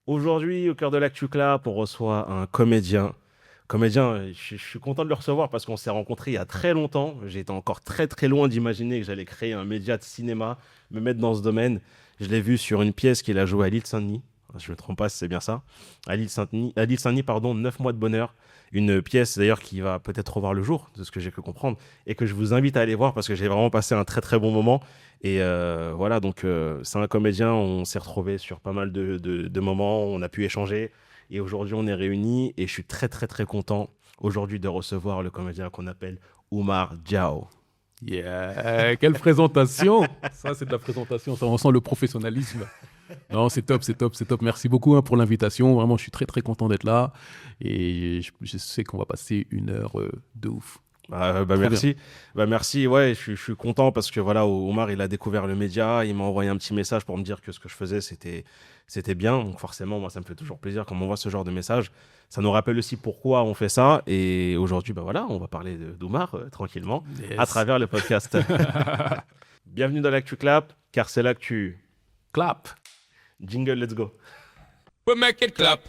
Aujourd'hui, au cœur de l'Actu Clap, on reçoit un comédien. Comédien, je suis content de le recevoir parce qu'on s'est rencontrés il y a très longtemps. J'étais encore très très loin d'imaginer que j'allais créer un média de cinéma, me mettre dans ce domaine. Je l'ai vu sur une pièce qu'il a jouée à l'île Saint-Denis. Je ne me trompe pas si c'est bien ça. À l'île Saint-Denis, pardon, 9 mois de bonheur. Une pièce d'ailleurs qui va peut-être revoir le jour, de ce que j'ai pu comprendre, et que je vous invite à aller voir parce que j'ai vraiment passé un très très bon moment. Et voilà, donc c'est un comédien, on s'est retrouvés sur pas mal de moments, on a pu échanger. Et aujourd'hui, on est réunis et je suis très, très, très content aujourd'hui de recevoir le comédien qu'on appelle Oumar Diao. Yeah, quelle présentation! Ça, c'est de la présentation, ça, on sent le professionnalisme. Non, c'est top, c'est top, c'est top. Merci beaucoup pour l'invitation. Vraiment, je suis très, très content d'être là. Et je sais qu'on va passer une heure de ouf. Trop bien. Merci. Merci. Ouais, je suis content parce que voilà, Omar, il a découvert le média. Il m'a envoyé un petit message pour me dire que ce que je faisais, c'était bien. Donc forcément, moi, ça me fait toujours plaisir quand on m'envoie ce genre de message. Ça nous rappelle aussi pourquoi on fait ça. Et aujourd'hui, voilà, on va parler d'Omar tranquillement à Yes. travers le podcast. Bienvenue dans l'Actu Clap, car c'est l'actu. Clap. Jingle, let's go. We make it clap.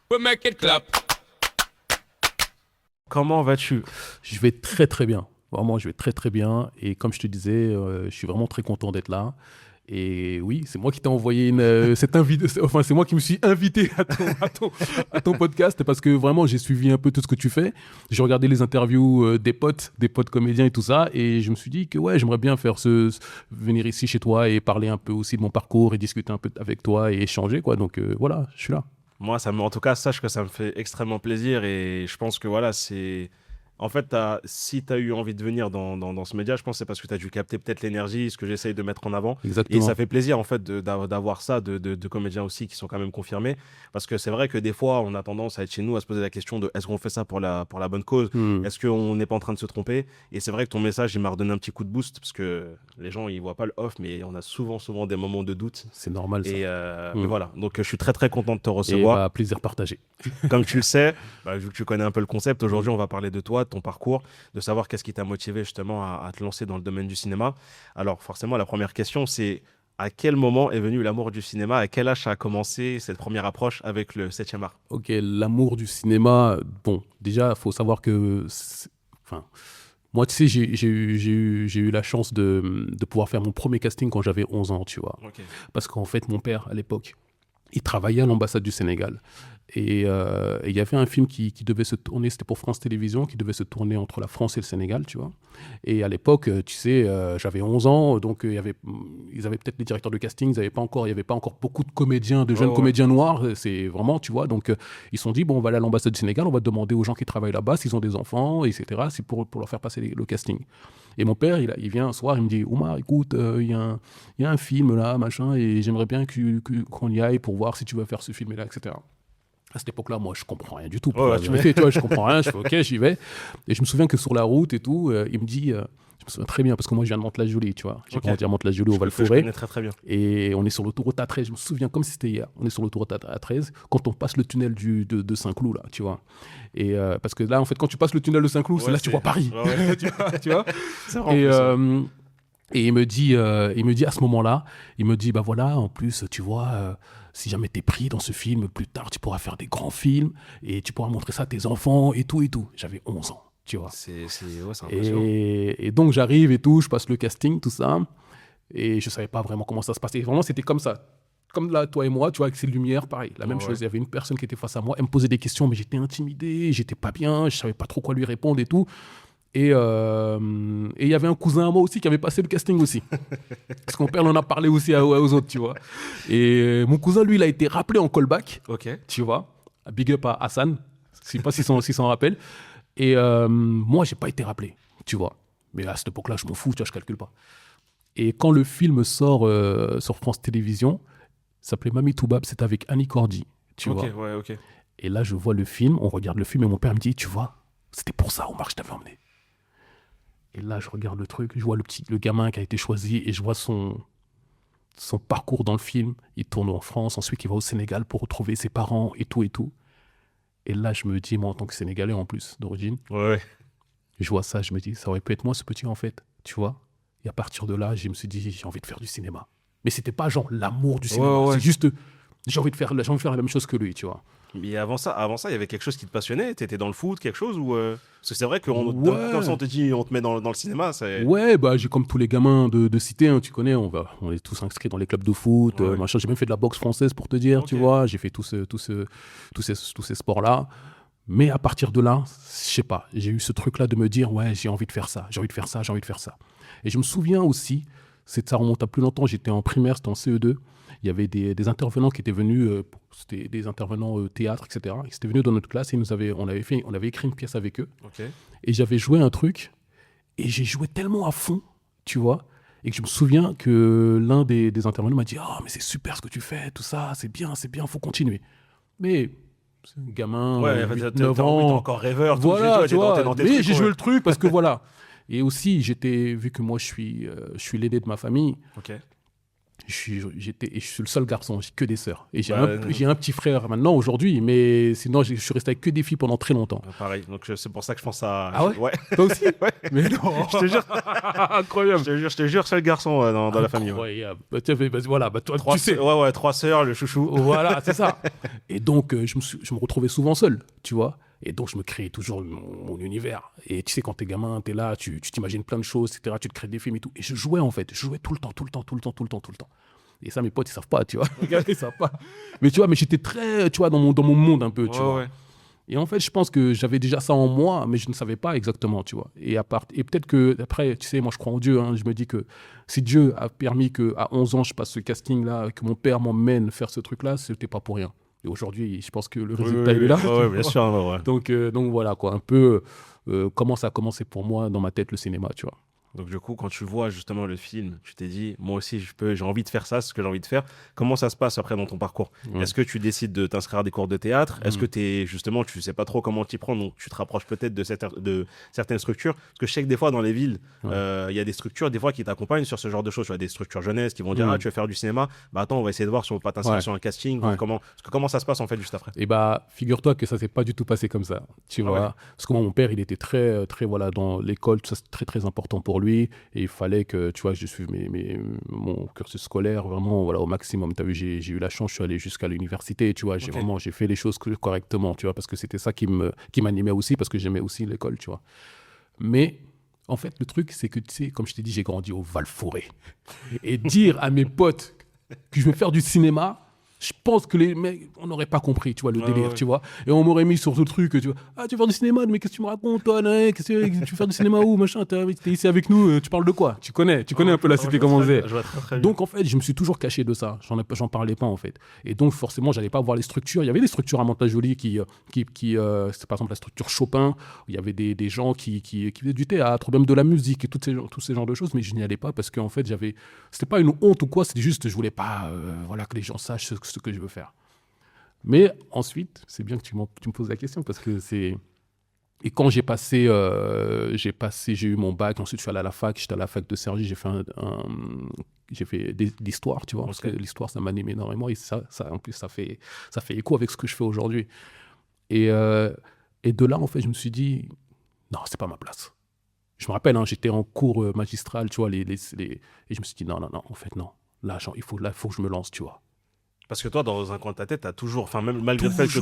We make it clap. Comment vas-tu? Je vais très, très bien. Vraiment, je vais très, très bien. Et comme je te disais, je suis vraiment très content d'être là. Et oui, c'est moi qui t'ai envoyé cette invitation. Enfin, c'est moi qui me suis invité à ton podcast parce que vraiment, j'ai suivi un peu tout ce que tu fais. J'ai regardé les interviews des potes comédiens et tout ça. Et je me suis dit que ouais, j'aimerais bien venir ici chez toi et parler un peu aussi de mon parcours et discuter un peu avec toi et échanger, quoi. Donc voilà, je suis là. Moi, en tout cas, sache que ça me fait extrêmement plaisir et je pense que voilà, c'est. En fait, si tu as eu envie de venir dans ce média, je pense que c'est parce que tu as dû capter peut-être l'énergie, ce que j'essaye de mettre en avant. Et Exactement. ça fait plaisir, en fait, d'avoir ça, de comédiens aussi qui sont quand même confirmés. Parce que c'est vrai que des fois, on a tendance à être chez nous à se poser la question de est-ce qu'on fait ça pour la bonne cause? Hmm. Est-ce qu'on n'est pas en train de se tromper? Et c'est vrai que ton message, il m'a redonné un petit coup de boost parce que les gens, ils voient pas le off, mais on a souvent des moments de doute. C'est normal ça. Et Hmm. voilà, donc je suis très très content de te Et recevoir. bah, plaisir partagé. Comme tu le sais, vu que tu connais un peu le concept, aujourd'hui on va parler de toi, de ton parcours, de savoir qu'est-ce qui t'a motivé justement à te lancer dans le domaine du cinéma. Alors forcément, la première question, c'est à quel moment est venu l'amour du cinéma? À quel âge ça a commencé cette première approche avec le 7e art? Ok, l'amour du cinéma, bon, déjà, il faut savoir que, enfin, moi, tu sais, j'ai eu la chance de pouvoir faire mon premier casting quand j'avais 11 ans, tu vois. Ok. Parce qu'en fait, mon père, à l'époque, il travaillait à l'ambassade du Sénégal. Et il y avait un film qui devait se tourner, c'était pour France Télévisions, qui devait se tourner entre la France et le Sénégal, tu vois. Et à l'époque, tu sais, j'avais 11 ans, donc ils avaient peut-être les directeurs de casting, il n'y avait pas encore beaucoup de comédiens, de jeunes Ouais. comédiens noirs, c'est vraiment, tu vois. Donc ils se sont dit, bon, on va aller à l'ambassade du Sénégal, on va demander aux gens qui travaillent là-bas s'ils ont des enfants, etc. C'est pour leur faire passer le casting. Et mon père, il vient un soir, il me dit, Oumar, écoute, il y a un film là, machin, et j'aimerais bien qu'on y aille pour voir si tu veux faire ce film-là, etc. À cette époque-là, moi, je comprends rien du tout. Pour Ouais, la vérité, tu vois, je comprends rien. Je fais OK, j'y vais. Et je me souviens que sur la route et tout, il me dit, je me souviens très bien parce que moi, je viens de Mantes-la-Jolie, tu vois. J'ai Ok. grandi à Mantes-la-Jolie au Je Val-Forêt. connais très très bien. Et on est sur l'autoroute A13. Je me souviens comme si c'était hier. On est sur l'autoroute A13 quand on passe le tunnel de Saint-Cloud, là, tu vois. Et parce que là, en fait, quand tu passes le tunnel de Saint-Cloud, c'est là que tu vois Paris. Ouais. tu vois. C'est vrai, en Et, plus, ouais. et il me dit à ce moment-là, il me dit, bah voilà, en plus, tu vois, si jamais t'es pris dans ce film, plus tard, tu pourras faire des grands films et tu pourras montrer ça à tes enfants et tout et tout. J'avais 11 ans, tu vois. C'est impressionnant. Et donc, j'arrive et tout, je passe le casting, tout ça, et je savais pas vraiment comment ça se passait. Vraiment, c'était comme ça. Comme là, toi et moi, tu vois, avec ces lumières, pareil, la même Ouais. chose. Il y avait une personne qui était face à moi, elle me posait des questions, mais j'étais intimidé, j'étais pas bien, je savais pas trop quoi lui répondre et tout. Et il y avait un cousin à moi aussi qui avait passé le casting aussi. Parce qu'on père en a parlé aussi aux autres, tu vois. Et mon cousin, lui, il a été rappelé en callback, Ok. tu vois. Big up à Hassan. Je sais pas s'il s'en rappelle. Et moi, j'ai pas été rappelé, tu vois. Mais à cette époque-là, je m'en fous, tu vois, je calcule pas. Et quand le film sort sur France Télévisions, ça s'appelait Mami Toubab, c'était avec Annie Cordy, tu vois. Ok, ouais, ok. Et là, je vois le film, on regarde le film et mon père me dit, tu vois, c'était pour ça, Omar, je t'avais emmené. Et là, je regarde le truc, je vois le gamin qui a été choisi et je vois son parcours dans le film. Il tourne en France, ensuite il va au Sénégal pour retrouver ses parents et tout et tout. Et là, je me dis, moi, en tant que Sénégalais en plus, d'origine, Ouais. je vois ça, je me dis, ça aurait pu être moi ce petit en fait, tu vois. Et à partir de là, je me suis dit, j'ai envie de faire du cinéma. Mais c'était pas genre l'amour du cinéma, Ouais. c'est juste J'ai envie de faire la même chose que lui, tu vois. Mais avant ça, il y avait quelque chose qui te passionnait? T'étais dans le foot, quelque chose ou Parce que c'est vrai que Ouais. comme ça, on te dit, on te met dans le cinéma. Ouais, bah, j'ai comme tous les gamins de cité, hein, tu connais, on est tous inscrits dans les clubs de foot, Ouais. machin. J'ai même fait de la boxe française pour te dire, Ok. tu vois. J'ai fait tous ces sports-là. Mais à partir de là, je sais pas, j'ai eu ce truc-là de me dire, ouais, j'ai envie de faire ça, j'ai envie de faire ça, j'ai envie de faire ça. Et je me souviens aussi, ça remonte à plus longtemps, j'étais en primaire, c'était en CE2. Il y avait des intervenants qui étaient venus, c'était des intervenants théâtre, etc. Ils étaient venus dans notre classe et on avait écrit une pièce avec eux. Ok. Et j'avais joué un truc, et j'ai joué tellement à fond, tu vois, et que je me souviens que l'un des intervenants m'a dit « Ah, mais c'est super ce que tu fais, tout ça, c'est bien, faut continuer. » Mais c'est un gamin, Ouais, 8, t'es 9 t'es ans, encore rêveur. voilà, T'es tu vois, dans tes mais trucs, j'ai joué ouais. le truc parce que voilà. Et aussi, vu que moi je suis l'aîné de ma famille, Ok. je suis le seul garçon, j'ai que des sœurs. Et j'ai Bah, j'ai un petit frère maintenant, aujourd'hui, mais sinon, je suis resté avec que des filles pendant très longtemps. Pareil, donc c'est pour ça que je pense à. Ah ouais? Ouais. Toi aussi? Ouais. Mais non. Je te jure. Incroyable. Je te jure, seul garçon dans la famille. Ouais. Incroyable. Bah, tiens, voilà, bah, toi, tu sais. Ouais, 3 sœurs, le chouchou. Voilà, c'est ça. Et donc, je me retrouvais souvent seul, tu vois. Et donc, je me créais toujours mon univers. Et tu sais, quand t'es gamin, t'es là, tu t'imagines plein de choses, etc. Tu te crées des films et tout. Et je jouais, en fait. Je jouais tout le temps. Et ça, mes potes, ils savent pas, tu vois. Ils savent pas. Mais tu vois, j'étais très, tu vois, dans mon monde un peu, tu vois. Ouais. Et en fait, je pense que j'avais déjà ça en moi, mais je ne savais pas exactement, tu vois. Et peut-être que, après, tu sais, moi, je crois en Dieu. Hein, je me dis que si Dieu a permis qu'à 11 ans, je passe ce casting-là, que mon père m'emmène faire ce truc-là, c'était pas pour rien. Et aujourd'hui, je pense que le résultat, il est là. Ouais, bien sûr. Ouais. Donc voilà, quoi. Un peu comment ça a commencé pour moi dans ma tête, le cinéma, tu vois. Donc du coup, quand tu vois justement le film, tu t'es dit, moi aussi, j'ai envie de faire ça, c'est ce que j'ai envie de faire. Comment ça se passe après dans ton parcours? Ouais. Est-ce que tu décides de t'inscrire à des cours de théâtre? Est-ce que justement, tu sais pas trop comment t'y prendre, donc tu te rapproches peut-être de certaines structures? Parce que je sais que des fois, dans les villes, il y a des structures, des fois, qui t'accompagnent sur ce genre de choses. Tu vois, des structures jeunesse qui vont dire, ah, tu veux faire du cinéma? Bah attends, on va essayer de voir si on peut pas t'inscrire sur un casting. Ouais. Comment ça se passe en fait juste après? Et bah, figure-toi que ça s'est pas du tout passé comme ça, tu vois. Ouais. Parce que moi, mon père, il était très, très, voilà, dans l'école, ça c'est très, très important pour lui. Et il fallait que, tu vois, je suive mon cursus scolaire vraiment, voilà, au maximum. T'as vu, j'ai eu la chance, je suis allé jusqu'à l'université, tu vois. J'ai fait les choses correctement, tu vois, parce que c'était ça qui m'animait aussi, parce que j'aimais aussi l'école, tu vois. Mais en fait, le truc, c'est que, tu sais, comme je t'ai dit, j'ai grandi au Val-Forêt. Et dire à mes potes que je vais faire du cinéma, je pense que les mecs, on n'aurait pas compris, tu vois, le délire, tu vois. Et on m'aurait mis sur ce truc, tu vois. Ah, tu veux faire du cinéma, mais qu'est-ce que tu me racontes, toi, là, tu veux faire du cinéma où, machin, t'es ici avec nous, tu parles de quoi? Tu connais un peu la cité, comment on faisait. Donc, en fait, je me suis toujours caché de ça. J'en parlais pas, en fait. Et donc, forcément, j'allais pas voir les structures. Il y avait des structures à Mantes-la-Jolie c'est par exemple la structure Chopin, où il y avait des gens qui faisaient du théâtre, ou même de la musique, et tous ces genres de choses, mais je n'y allais pas parce qu'en fait, c'était pas une honte ou quoi, c'était juste, je voulais pas, voilà, que les gens sachent ce que je veux faire. Mais ensuite, c'est bien que tu me poses la question parce que c'est... Et quand j'ai eu mon bac, ensuite je suis allé à la fac, j'étais à la fac de Cergy, j'ai fait l'histoire, tu vois, parce que l'histoire, ça m'anime énormément et ça, en plus, ça fait écho avec ce que je fais aujourd'hui. Et de là, en fait, je me suis dit, non, c'est pas ma place. Je me rappelle, hein, j'étais en cours magistral, tu vois, et je me suis dit, non, en fait, non. Là, il faut que je me lance, tu vois. Parce que toi, dans un coin de ta tête, t'as toujours, enfin, même malgré le fait que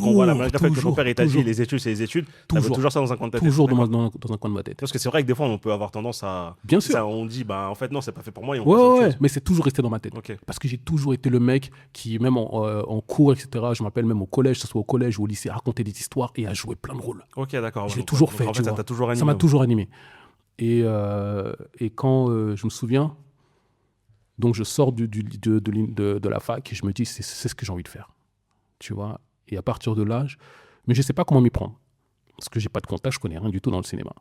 ton père t'a dit les études, c'est les études, t'avais toujours ça dans un coin de ta tête. Toujours dans un coin de ma tête. Parce que c'est vrai que des fois, on peut avoir tendance à. Bien sûr. On dit, bah, en fait, non, c'est pas fait pour moi. Et on passe à autre chose. Mais c'est toujours resté dans ma tête. Okay. Parce que j'ai toujours été le mec qui, même en cours, etc., je m'appelle même au collège, que ce soit au collège ou au lycée, à raconter des histoires et à jouer plein de rôles. Ok, d'accord. Je l'ai toujours fait. En fait, ça t'a toujours animé. Ça m'a toujours animé. Et quand je me souviens, donc je sors de la fac et je me dis, c'est ce que j'ai envie de faire. Tu vois, et à partir de là, mais je ne sais pas comment m'y prendre. Parce que je n'ai pas de contact, je ne connais rien du tout dans le cinéma.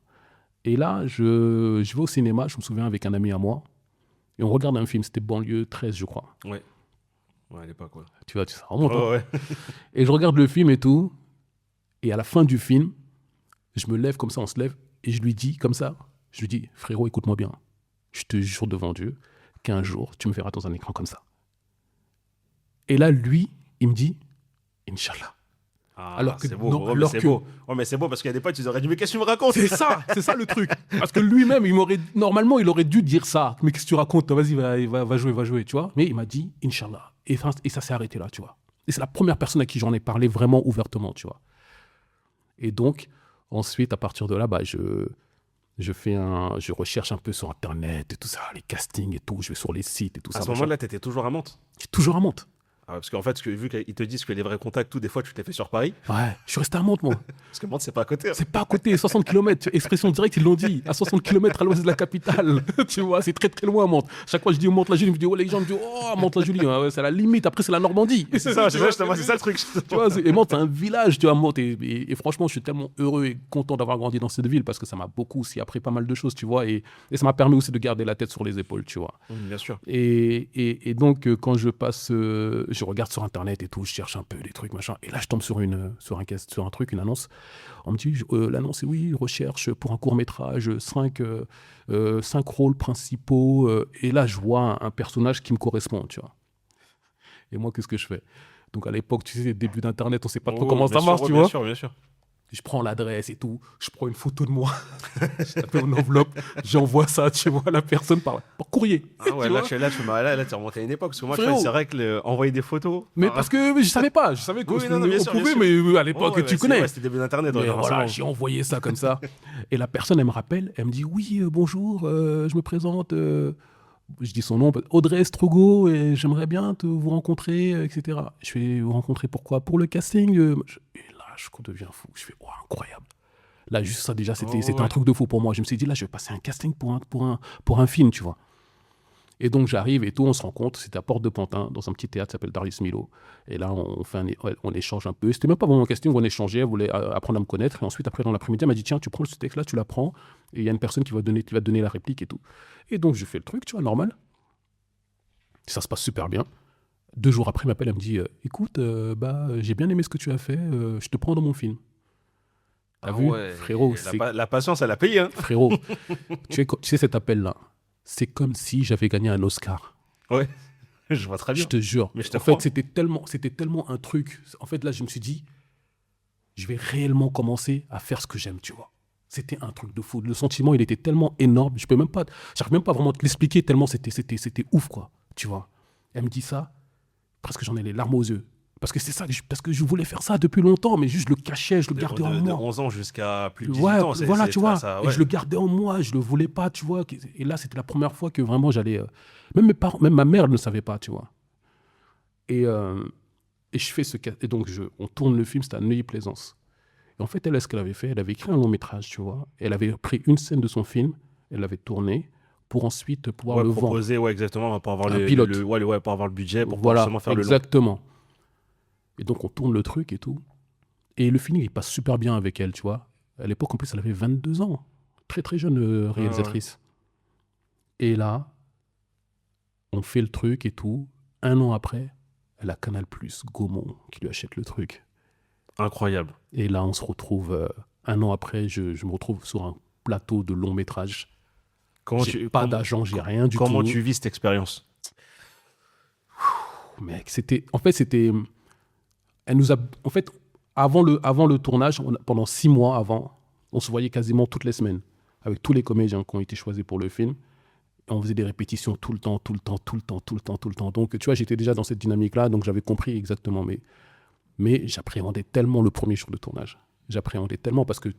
Et là, je vais au cinéma, je me souviens avec un ami à moi, et on regarde un film, c'était Banlieue 13, je crois. Ouais, à l'époque, ouais. Tu vois, ça remonte. Ouais. Et je regarde le film et tout, et à la fin du film, je me lève comme ça, on se lève, et je lui dis comme ça, frérot, écoute-moi bien, je te jure devant Dieu qu'un jour, tu me verras dans un écran comme ça. Et là, lui, il me dit, Inch'Allah. Alors que c'est beau. Mais c'est beau parce qu'il y a des potes, ils auraient dit, mais qu'est-ce que tu me racontes? C'est ça le truc. Parce que lui-même, normalement, il aurait dû dire ça. Mais qu'est-ce que tu racontes? Vas-y, va jouer, tu vois. Mais il m'a dit, Inch'Allah. Et ça s'est arrêté là, tu vois. Et c'est la première personne à qui j'en ai parlé vraiment ouvertement, tu vois. Et donc, ensuite, à partir de là, je recherche un peu sur Internet et tout ça, les castings et tout. Je vais sur les sites et tout ça. À ce moment-là, tu étais toujours à Mantes. Je suis toujours à Mantes. Parce qu'en fait, vu qu'ils te disent que les vrais contacts, tout, des fois, tu t'es fait sur Paris. Ouais, je suis resté à Mantes, moi. Parce que Mantes, c'est pas à côté. Hein. C'est pas à côté, 60 km. Expression directe, ils l'ont dit. À 60 km à l'ouest de la capitale. Tu vois, c'est très très loin, Mantes. Chaque fois que je dis Mantes-la-Jolie, je me dis, oh, les gens me disent, oh, Mantes-la-Jolie. Ouais, c'est à la limite. Après, c'est la Normandie. C'est ça, justement, c'est ça le truc. Tu vois, et Mantes, c'est un village, tu vois, Mantes. Et franchement, je suis tellement heureux et content d'avoir grandi dans cette ville parce que ça m'a beaucoup aussi appris pas mal de choses, tu vois. Et ça m'a permis aussi de garder la tête sur les épaules, tu vois. Bien sûr. Et donc, quand je passe, je regarde sur Internet et tout, je cherche un peu des trucs, machin. Et là, je tombe sur un truc, une annonce. On me dit, l'annonce, c'est oui, recherche pour un court-métrage, 5 rôles principaux. Et là, je vois un personnage qui me correspond, tu vois. Et moi, qu'est-ce que je fais? Donc, à l'époque, tu sais, début d'Internet, on sait pas trop comment ça marche, tu vois. Bien sûr. Je prends l'adresse et tout, je prends une photo de moi, je tape une enveloppe, j'envoie ça, tu vois, à la personne par courrier. Ah ouais, là, tu es remonté à une époque. Parce que moi, c'est vrai que envoyer des photos. Mais parce que je savais pas, je savais qu'on pouvait, mais à l'époque, tu connais. C'était début d'Internet. Mais voilà, j'ai envoyé ça comme ça. Et la personne, elle me rappelle, elle me dit, oui, bonjour, je me présente, je dis son nom, Audrey Strogo, et j'aimerais bien vous rencontrer, etc. Je vais vous rencontrer pourquoi? Pour le casting. Et là, je deviens fou. Je fais, wow, incroyable. Là, juste ça, déjà, c'était un truc de fou pour moi. Je me suis dit, là, je vais passer un casting pour un film, tu vois. Et donc, j'arrive et tout, on se rencontre. C'était à Porte de Pantin, dans un petit théâtre qui s'appelle Darius Milhaud. Et là, on échange un peu. C'était même pas vraiment un casting, on échangeait, elle voulait apprendre à me connaître. Et ensuite, après, dans l'après-midi, elle m'a dit, tiens, tu prends ce texte-là, tu l'apprends. Et il y a une personne qui va te donner la réplique et tout. Et donc, je fais le truc, tu vois, normal. Ça se passe super bien. 2 jours après, elle m'appelle, elle me dit, écoute, j'ai bien aimé ce que tu as fait, je te prends dans mon film. T'as vu, frérot, la patience, elle a payé. Hein. Frérot, tu sais cet appel-là, c'est comme si j'avais gagné un Oscar. Ouais, je vois très bien. Je te jure. Mais en fait, c'était tellement un truc. En fait, là, je me suis dit, je vais réellement commencer à faire ce que j'aime, tu vois. C'était un truc de fou. Le sentiment, il était tellement énorme. J'arrive même pas vraiment à te l'expliquer tellement c'était ouf, quoi. Tu vois. Elle me dit ça, presque j'en ai les larmes aux yeux. Parce que c'est ça, parce que je voulais faire ça depuis longtemps, mais juste je le cachais, je le gardais en moi. De 11 ans jusqu'à plus de 18 ans. Voilà, tu vois. Ça, ouais. Et je le gardais en moi, je le voulais pas, tu vois. Et là, c'était la première fois que vraiment j'allais... Même ma mère ne savait pas, tu vois. Et je fais et donc, on tourne le film, c'était à Neuilly-Plaisance. Et en fait, ce qu'elle avait fait, elle avait écrit un long métrage, tu vois. Elle avait pris une scène de son film, elle l'avait tournée, pour ensuite pouvoir le proposer, vendre. Ouais, exactement, pour avoir un pilote. Pour avoir le budget, pour voilà, pouvoir faire exactement. le long. Et donc, on tourne le truc et tout. Et le film, il passe super bien avec elle, tu vois. À l'époque, en plus, elle avait 22 ans. Très, très jeune réalisatrice. Ouais. Et là, on fait le truc et tout. 1 an après, elle a Canal+, Gaumont, qui lui achète le truc. Incroyable. Et là, on se retrouve... 1 an après, je me retrouve sur un plateau de long métrage. J'ai pas d'agent, j'ai rien du tout. Comment tu vis cette expérience? Mec, c'était... Elle nous a... En fait, avant le tournage, pendant 6 mois avant, on se voyait quasiment toutes les semaines avec tous les comédiens qui ont été choisis pour le film. Et on faisait des répétitions tout le temps. Donc, tu vois, j'étais déjà dans cette dynamique-là, donc j'avais compris exactement. Mais j'appréhendais tellement le premier jour de tournage. J'appréhendais tellement parce que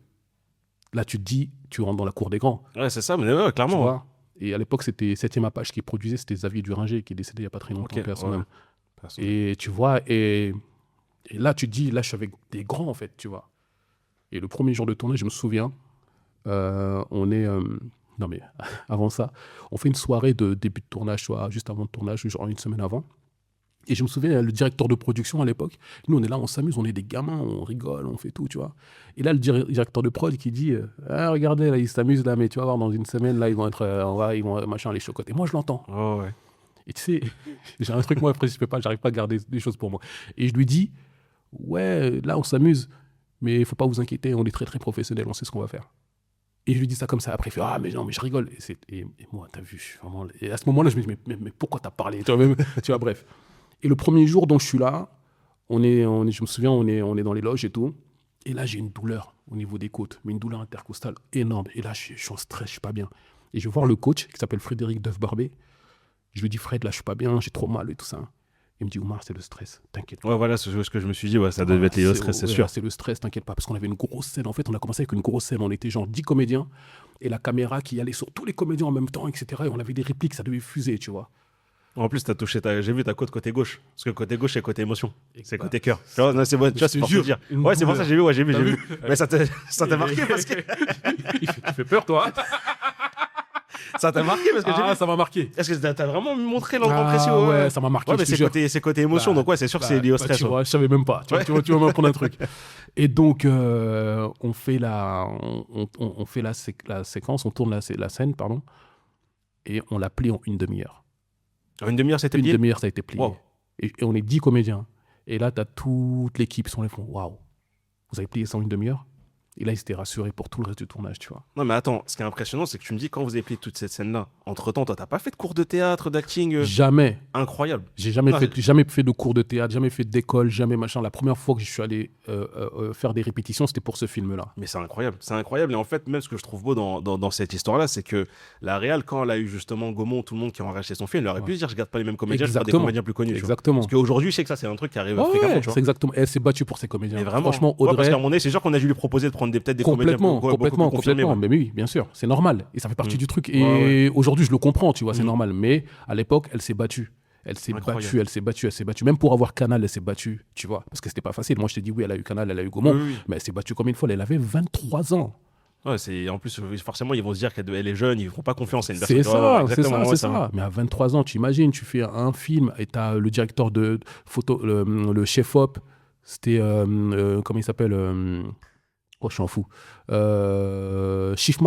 là, tu te dis, tu rentres dans la cour des grands. Ouais, c'est ça, mais ouais, clairement. Tu vois. Et à l'époque, c'était 7e Apache qui produisait, c'était Xavier Duringer qui est décédé il n'y a pas très longtemps, personnellement. Ouais. Et tu vois, et là, tu te dis, là, je suis avec des grands, en fait, tu vois. Et le premier jour de tournée, je me souviens, on est... non, mais avant ça, on fait une soirée de début de tournage, soit juste avant le tournage, genre 1 semaine avant. Et je me souviens, le directeur de production à l'époque, nous, on est là, on s'amuse, on est des gamins, on rigole, on fait tout, tu vois. Et là, le directeur de prod qui dit, regardez, là, ils s'amusent, là, mais tu vas voir, dans 1 semaine, là, ils vont machin, les chocottes. Et moi, je l'entends. Oh, ouais. Et tu sais, j'ai un truc, moi, après, j'arrive pas à garder des choses pour moi. Et je lui dis, ouais, là, on s'amuse, mais il faut pas vous inquiéter, on est très, très professionnels, on sait ce qu'on va faire. Et je lui dis ça comme ça. Après, il fait, mais non, mais je rigole. Et moi, t'as vu, vraiment... Et à ce moment-là, je me dis, mais pourquoi t'as parlé, tu vois, bref. Et le premier jour dont je suis là, je me souviens, on est dans les loges et tout. Et là, j'ai une douleur au niveau des côtes, mais une douleur intercostale énorme. Et là, je suis en stress, je suis pas bien. Et je vais voir le coach qui s'appelle Frédéric Deuf-Barbet. Je lui dis, Fred, là, je suis pas bien, j'ai trop mal et tout ça. Il me dit, Oumar, c'est le stress, t'inquiète pas. Ouais, voilà ce que je me suis dit, ouais, ça devait être lié au stress, c'est sûr. C'est le stress, t'inquiète pas, parce qu'on avait une grosse scène. En fait, on a commencé avec une grosse scène. On était genre 10 comédiens et la caméra qui allait sur tous les comédiens en même temps, etc. Et on avait des répliques, ça devait fuser, tu vois. En plus, j'ai vu ta côté gauche. Parce que côté gauche, c'est côté émotion. C'est bah, côté cœur. Tu vois, non, c'est bon, tu vois, c'est pour te dire. Ouais, c'est pour ça que j'ai vu, j'ai vu. Mais ça t'a marqué parce que. Tu fais peur, toi. Ça t'a marqué parce que j'ai vu. Ça m'a marqué. Est-ce que t'as vraiment montré l'endroit précis? Ouais, ça m'a marqué. Ouais, mais c'est côté émotion, donc ouais, c'est sûr que c'est lié au stress. Tu vois, je savais même pas. Tu vas m'apprendre un truc. Et donc, on fait la séquence, on tourne la scène, pardon, et on l'a plié en une demi-heure. En une demi-heure, c'était plié? Une demi-heure, ça a été plié. Wow. Et on est 10 comédiens. Et là, tu as toute l'équipe qui sont là, ils font waouh, vous avez plié ça en une demi-heure? Et là, ils s'étaient rassurés pour tout le reste du tournage, tu vois. Non, mais attends, ce qui est impressionnant, c'est que tu me dis, quand vous avez plié toute cette scène-là, entre-temps, toi, t'as pas fait de cours de théâtre, d'acting? Jamais. Incroyable. J'ai jamais fait de cours de théâtre, jamais fait d'école, jamais machin. La première fois que je suis allé faire des répétitions, c'était pour ce film-là. Mais c'est incroyable. C'est incroyable. Et en fait, même ce que je trouve beau dans cette histoire-là, c'est que la réal, quand elle a eu justement Gaumont, tout le monde qui a racheté son film, elle aurait pu se dire, je garde pas les mêmes comédiens, je garde des comédiens plus connus. Exactement. Parce qu'aujourd'hui, je sais que ça, c'est un truc qui arrive fréquemment. C'est exactement. Elle s'est battue pour ses comédiens. Mais vraiment. Franchement, Audrey. Parce qu'à mon avis, c'est sûr qu'on a dû lui proposer de prendre peut-être des comédiens complètement. Mais oui, bien sûr, c'est normal. Et ça fait partie du truc. Et aujourd'hui, je le comprends, tu vois, c'est normal. Mais à l'époque, elle s'est battue. Elle s'est battue. Même pour avoir Canal, elle s'est battue, tu vois. Parce que c'était pas facile. Moi, je t'ai dit, oui, elle a eu Canal, elle a eu Gaumont. Oui. Mais elle s'est battue combien de fois? Elle avait 23 ans. Ouais, en plus, forcément, ils vont se dire qu'elle est jeune, ils ne feront pas confiance. C'est ça. Mais à 23 ans, tu imagines, tu fais un film et tu as le directeur de photo, le chef-op, c'était, comment il s'appelle je suis en fou.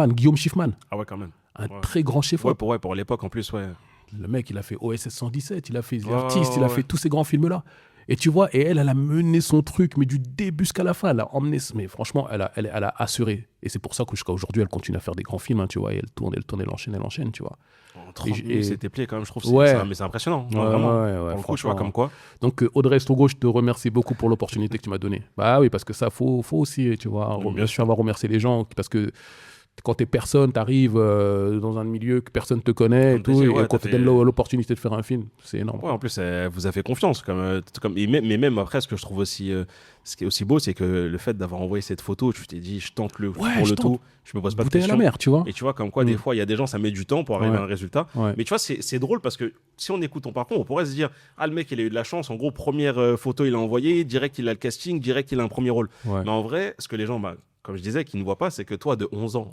Guillaume Schiffman. Ah ouais, quand même. Un très grand chef-op. Pour l'époque, en plus, ouais. Le mec, il a fait OSS 117, il a fait The Artist, il a fait tous ces grands films-là. Et tu vois, elle a mené son truc, mais du début jusqu'à la fin, elle a emmené. Mais franchement, elle a assuré. Et c'est pour ça que jusqu'à aujourd'hui, elle continue à faire des grands films, hein, tu vois. Et elle tourne, elle enchaîne, tu vois. En 30 minutes, c'était plié quand même, je trouve. Mais c'est impressionnant. Vraiment. Pour le coup, tu vois, comme quoi. Donc, Audrey Estrogo, je te remercie beaucoup pour l'opportunité que tu m'as donnée. Bah oui, parce que ça, faut aussi, tu vois, bien sûr, avoir remercié les gens. Parce que quand t'es personne, t'arrives dans un milieu que personne te connaît et tout, et quand tu donnes l'opportunité de faire un film, c'est énorme. Ouais, en plus, elle vous a fait confiance. Mais même après, ce que je trouve aussi, ce qui est aussi beau, c'est que le fait d'avoir envoyé cette photo, tu t'es dit, je tente pour le tout, je me pose pas de questions. À la mer, tu vois. Et tu vois, comme quoi, des fois, il y a des gens, ça met du temps pour arriver à un résultat. Mais tu vois, c'est drôle parce que si on écoute ton parcours, on pourrait se dire, ah, le mec, il a eu de la chance. En gros, première photo, il a envoyé, direct, il a le casting, direct, il a un premier rôle. Mais en vrai, ce que les gens, comme je disais, qui ne voient pas, c'est que toi, de 11 ans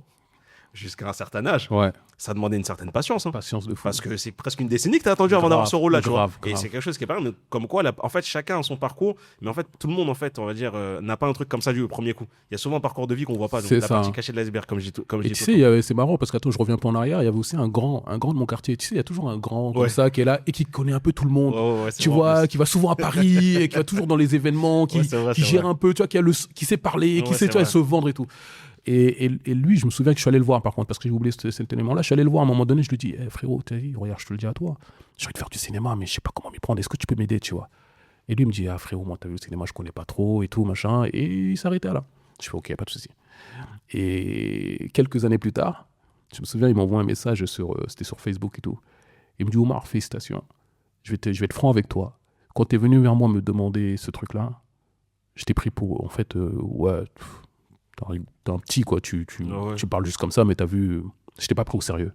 jusqu'à un certain âge, ça demandait une certaine patience. Patience de fou. Parce que c'est presque une décennie que tu as attendu avant d'avoir ce rôle-là. Grave. Et c'est quelque chose qui est pas mal. Comme quoi, en fait, chacun a son parcours, mais en fait, tout le monde, en fait, on va dire, n'a pas un truc comme ça du premier coup. Il y a souvent un parcours de vie qu'on voit pas. Donc, la partie cachée de l'iceberg, comme je dis. Et tu sais, c'est marrant parce que je reviens pas en arrière. Il y avait aussi un grand de mon quartier. Tu sais, il y a toujours un grand comme ça qui est là et qui connaît un peu tout le monde. Tu vois, qui va souvent à Paris et qui va toujours dans les événements, qui gère un peu, tu vois, qui sait parler, qui sait se vendre et tout. Et lui, je me souviens que je suis allé le voir, par contre, parce que j'ai oublié cet élément-là. Je suis allé le voir à un moment donné, je lui dis, frérot, regarde, je te le dis à toi, j'ai envie de faire du cinéma, mais je sais pas comment m'y prendre, est-ce que tu peux m'aider, tu vois? Et lui, il me dit, frérot, moi, t'as vu le cinéma, je connais pas trop et tout, machin. Et il s'arrêtait là. Je fais, ok, pas de souci. Et quelques années plus tard, je me souviens, il m'envoie un message, c'était sur Facebook et tout. Il me dit, Oumar, félicitations, je vais être franc avec toi. Quand t'es venu vers moi me demander ce truc-là, je t'ai pris pour, en fait, t'es un petit, quoi. Tu parles juste comme ça, mais t'as vu, je t'ai pas pris au sérieux.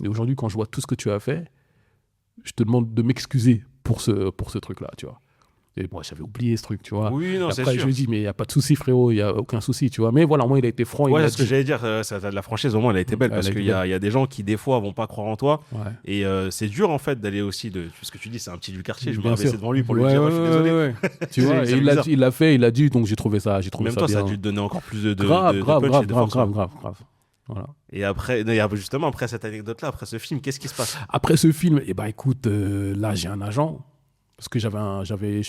Mais aujourd'hui, quand je vois tout ce que tu as fait, je te demande de m'excuser pour ce truc-là, tu vois. Et moi, j'avais oublié ce truc, tu vois. Oui, non, c'est sûr. Après, je lui dis, mais il n'y a pas de souci, frérot, il n'y a aucun souci, tu vois. Mais voilà, moi, il a été franc. Ouais, c'est ce que j'allais dire, la franchise, au moins, elle a été belle, parce qu'il y a des gens qui, des fois, vont pas croire en toi. Et c'est dur, en fait, d'aller aussi, ce que tu dis, c'est un petit du quartier, je me rabaissais devant lui pour lui dire, je suis désolé. Tu vois, et il l'a fait, il a dit, donc j'ai trouvé ça bien. Même toi, ça a dû te donner encore plus de grave. Voilà. Et après, justement, après cette anecdote-là, après ce film, qu'est-ce qui se passe? Après ce film, écoute, là, j'ai un agent. Parce que je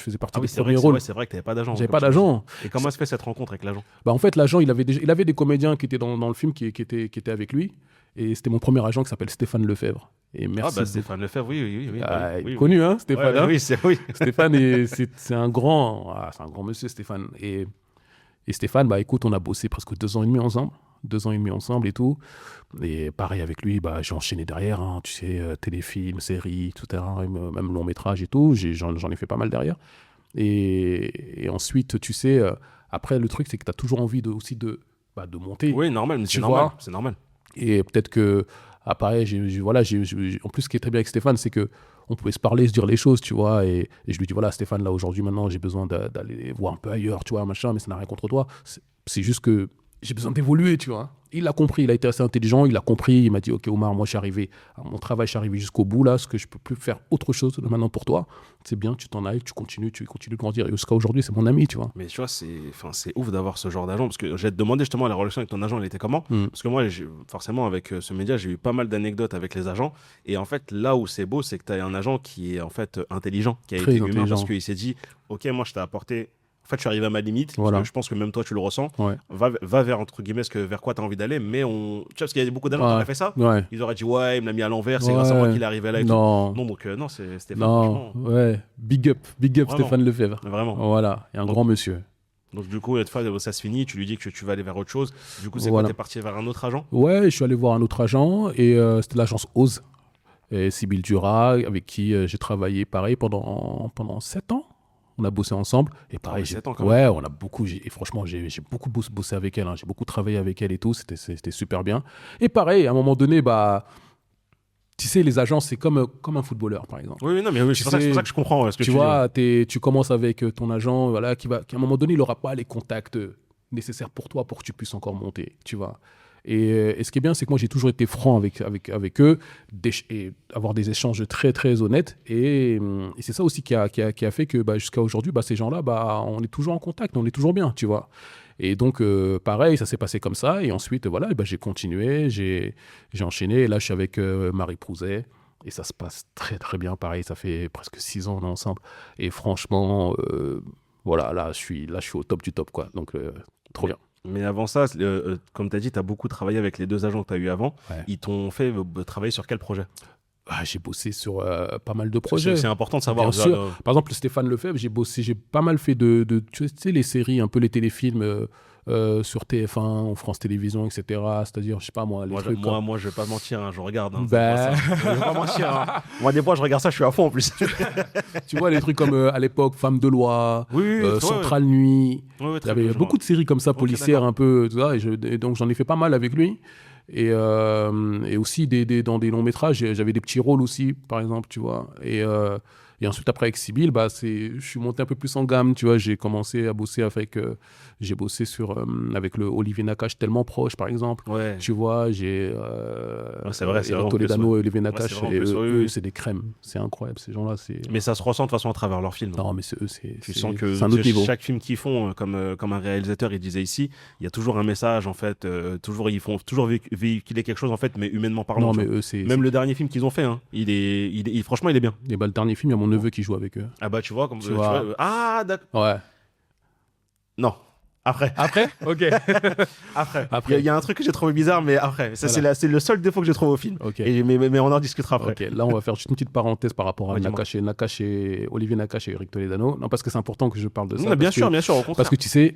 faisais partie des premiers rôles. C'est vrai que tu n'avais pas d'agent. J'avais pas d'agent. Et comment se fait cette rencontre avec l'agent? En fait, l'agent, il avait des comédiens qui étaient dans le film qui étaient avec lui. Et c'était mon premier agent qui s'appelle Stéphane Lefebvre. Et merci. Stéphane Lefebvre, oui. Connu, hein, Stéphane. Ouais, oui. Stéphane, c'est un grand monsieur, Stéphane. Et Stéphane, écoute, on a bossé presque 2 ans et demi ensemble. 2 ans et demi ensemble et tout. Et pareil avec lui, bah, j'ai enchaîné derrière, hein, tu sais, téléfilms, séries, etc., même long métrage et tout. J'en ai fait pas mal derrière. Et ensuite, tu sais, après, le truc, c'est que tu as toujours envie aussi de monter. Oui, normal, mais Tu c'est normal. vois. C'est normal. Et peut-être que, pareil, en plus, ce qui est très bien avec Stéphane, c'est que on pouvait se parler, se dire les choses, tu vois. Et je lui dis, voilà, Stéphane, là, aujourd'hui, maintenant, j'ai besoin d'aller voir un peu ailleurs, tu vois, machin, mais ça n'a rien contre toi. C'est juste que j'ai besoin d'évoluer, tu vois. Il l'a compris, il a été assez intelligent, il a compris, il m'a dit, ok, Omar, moi, je suis arrivé à mon travail, je suis arrivé jusqu'au bout, là, ce que je peux plus faire autre chose maintenant pour toi. C'est bien, tu t'en ailles, tu continues de grandir. Et jusqu'à aujourd'hui, c'est mon ami, tu vois. Mais tu vois, c'est ouf d'avoir ce genre d'agent. Parce que j'ai demandé justement la relation avec ton agent, elle était comment? Parce que moi, forcément, avec ce média, j'ai eu pas mal d'anecdotes avec les agents. Et en fait, là où c'est beau, c'est que tu as un agent qui est en fait intelligent, qui a Très été humain, intelligent. parce qu'il s'est dit, ok, moi, je t'ai apporté. En fait, je suis arrivé à ma limite. Parce Voilà. que je pense que même toi, tu le ressens. Ouais. Va vers, entre guillemets, vers quoi tu as envie d'aller. Mais tu vois, parce qu'il y a beaucoup d'agents qui auraient fait ça. Ouais. Ils auraient dit, ouais, il me l'a mis à l'envers, c'est grâce à moi qu'il est arrivé là et Non. tout. Non, donc, non, c'est Stéphane, Non, franchement. ouais. Big up Vraiment. Stéphane Lefebvre. Vraiment. Voilà, et un Donc, grand monsieur. Donc, du coup, une fois ça se finit, tu lui dis que tu vas aller vers autre chose. Du coup, c'est Voilà. quoi? T'es parti vers un autre agent? Ouais, je suis allé voir un autre agent et c'était l'agence Ose. Et Sybille Dura, avec qui j'ai travaillé pareil pendant 7 ans. On a bossé ensemble. Et pareil, ouais, 7 ans quand ouais, on a beaucoup. Et franchement, j'ai beaucoup bossé avec elle. Hein. J'ai beaucoup travaillé avec elle et tout. C'était super bien. Et pareil, à un moment donné, bah. Tu sais, les agences, c'est comme un footballeur, par exemple. Oui, non, mais oui, c'est pour ça que je comprends ce que tu tu vois, dis. tu commences avec ton agent, voilà, qui à un moment donné, il n'aura pas les contacts nécessaires pour toi pour que tu puisses encore monter, tu vois. Et ce qui est bien, c'est que moi, j'ai toujours été franc avec eux, et avoir des échanges très, très honnêtes. Et c'est ça aussi qui a fait que jusqu'à aujourd'hui, ces gens-là, on est toujours en contact, on est toujours bien, tu vois. Et donc, pareil, ça s'est passé comme ça. Et ensuite, voilà, j'ai continué, j'ai enchaîné. Et là, je suis avec Marie Prouzet. Et ça se passe très, très bien. Pareil, ça fait presque 6 ans, on est ensemble. Et franchement, voilà, là, je suis au top du top, quoi. Donc, trop bien. Mais avant ça, comme tu as dit, tu as beaucoup travaillé avec les 2 agents que tu as eu avant. Ouais. Ils t'ont fait travailler sur quel projet? J'ai bossé sur pas mal de projets. C'est important de savoir. Bien sûr. Par exemple, Stéphane Lefebvre, j'ai pas mal fait tu sais, les séries, un peu les téléfilms sur TF1 ou France Télévisions, etc. C'est-à-dire, je sais pas moi, les trucs. Moi, je vais pas mentir, hein, je regarde. Hein, je vais pas mentir. Hein. Moi, des fois, je regarde ça, je suis à fond en plus. Tu vois, les trucs comme à l'époque, Femme de loi, Centrale Nuit. Ouais, il y avait beaucoup de séries comme ça, policières un peu. Tout ça, et donc, j'en ai fait pas mal avec lui. Et aussi dans des longs métrages, j'avais des petits rôles aussi, par exemple, tu vois. Et ensuite, après, avec Sybille, je suis monté un peu plus en gamme, tu vois. J'ai commencé à bosser j'ai bossé avec le Olivier Nakache, Tellement proche, par exemple. Ouais. Tu vois, c'est vrai, c'est Eric Toledano et Olivier Nakache, eux, c'est des crèmes. C'est incroyable, ces gens-là. Mais ça se ressent de toute façon à travers leurs films. Non, mais c'est tu sens que c'est un autre niveau. Chaque film qu'ils font, comme un réalisateur, il disait ici, il y a toujours un message, en fait. Ils font toujours véhiculer quelque chose, en fait, mais humainement parlant. Non, mais eux, même le dernier film qu'ils ont fait, hein, franchement, il est bien. Et le dernier film, il y a mon neveu qui joue avec eux. Ah tu vois, comme tu vois. Ah, d'accord. Ouais. Non. Après Ok. Après. Il y a un truc que j'ai trouvé bizarre, mais après. Ça, voilà. c'est le seul défaut que j'ai trouvé au film. Okay. Mais on en discutera après. Ok, là, on va faire juste une petite parenthèse par rapport à Olivier Nakache et Eric Toledano. Non, parce que c'est important que je parle de ça. Bien sûr, au contraire. Parce que tu sais,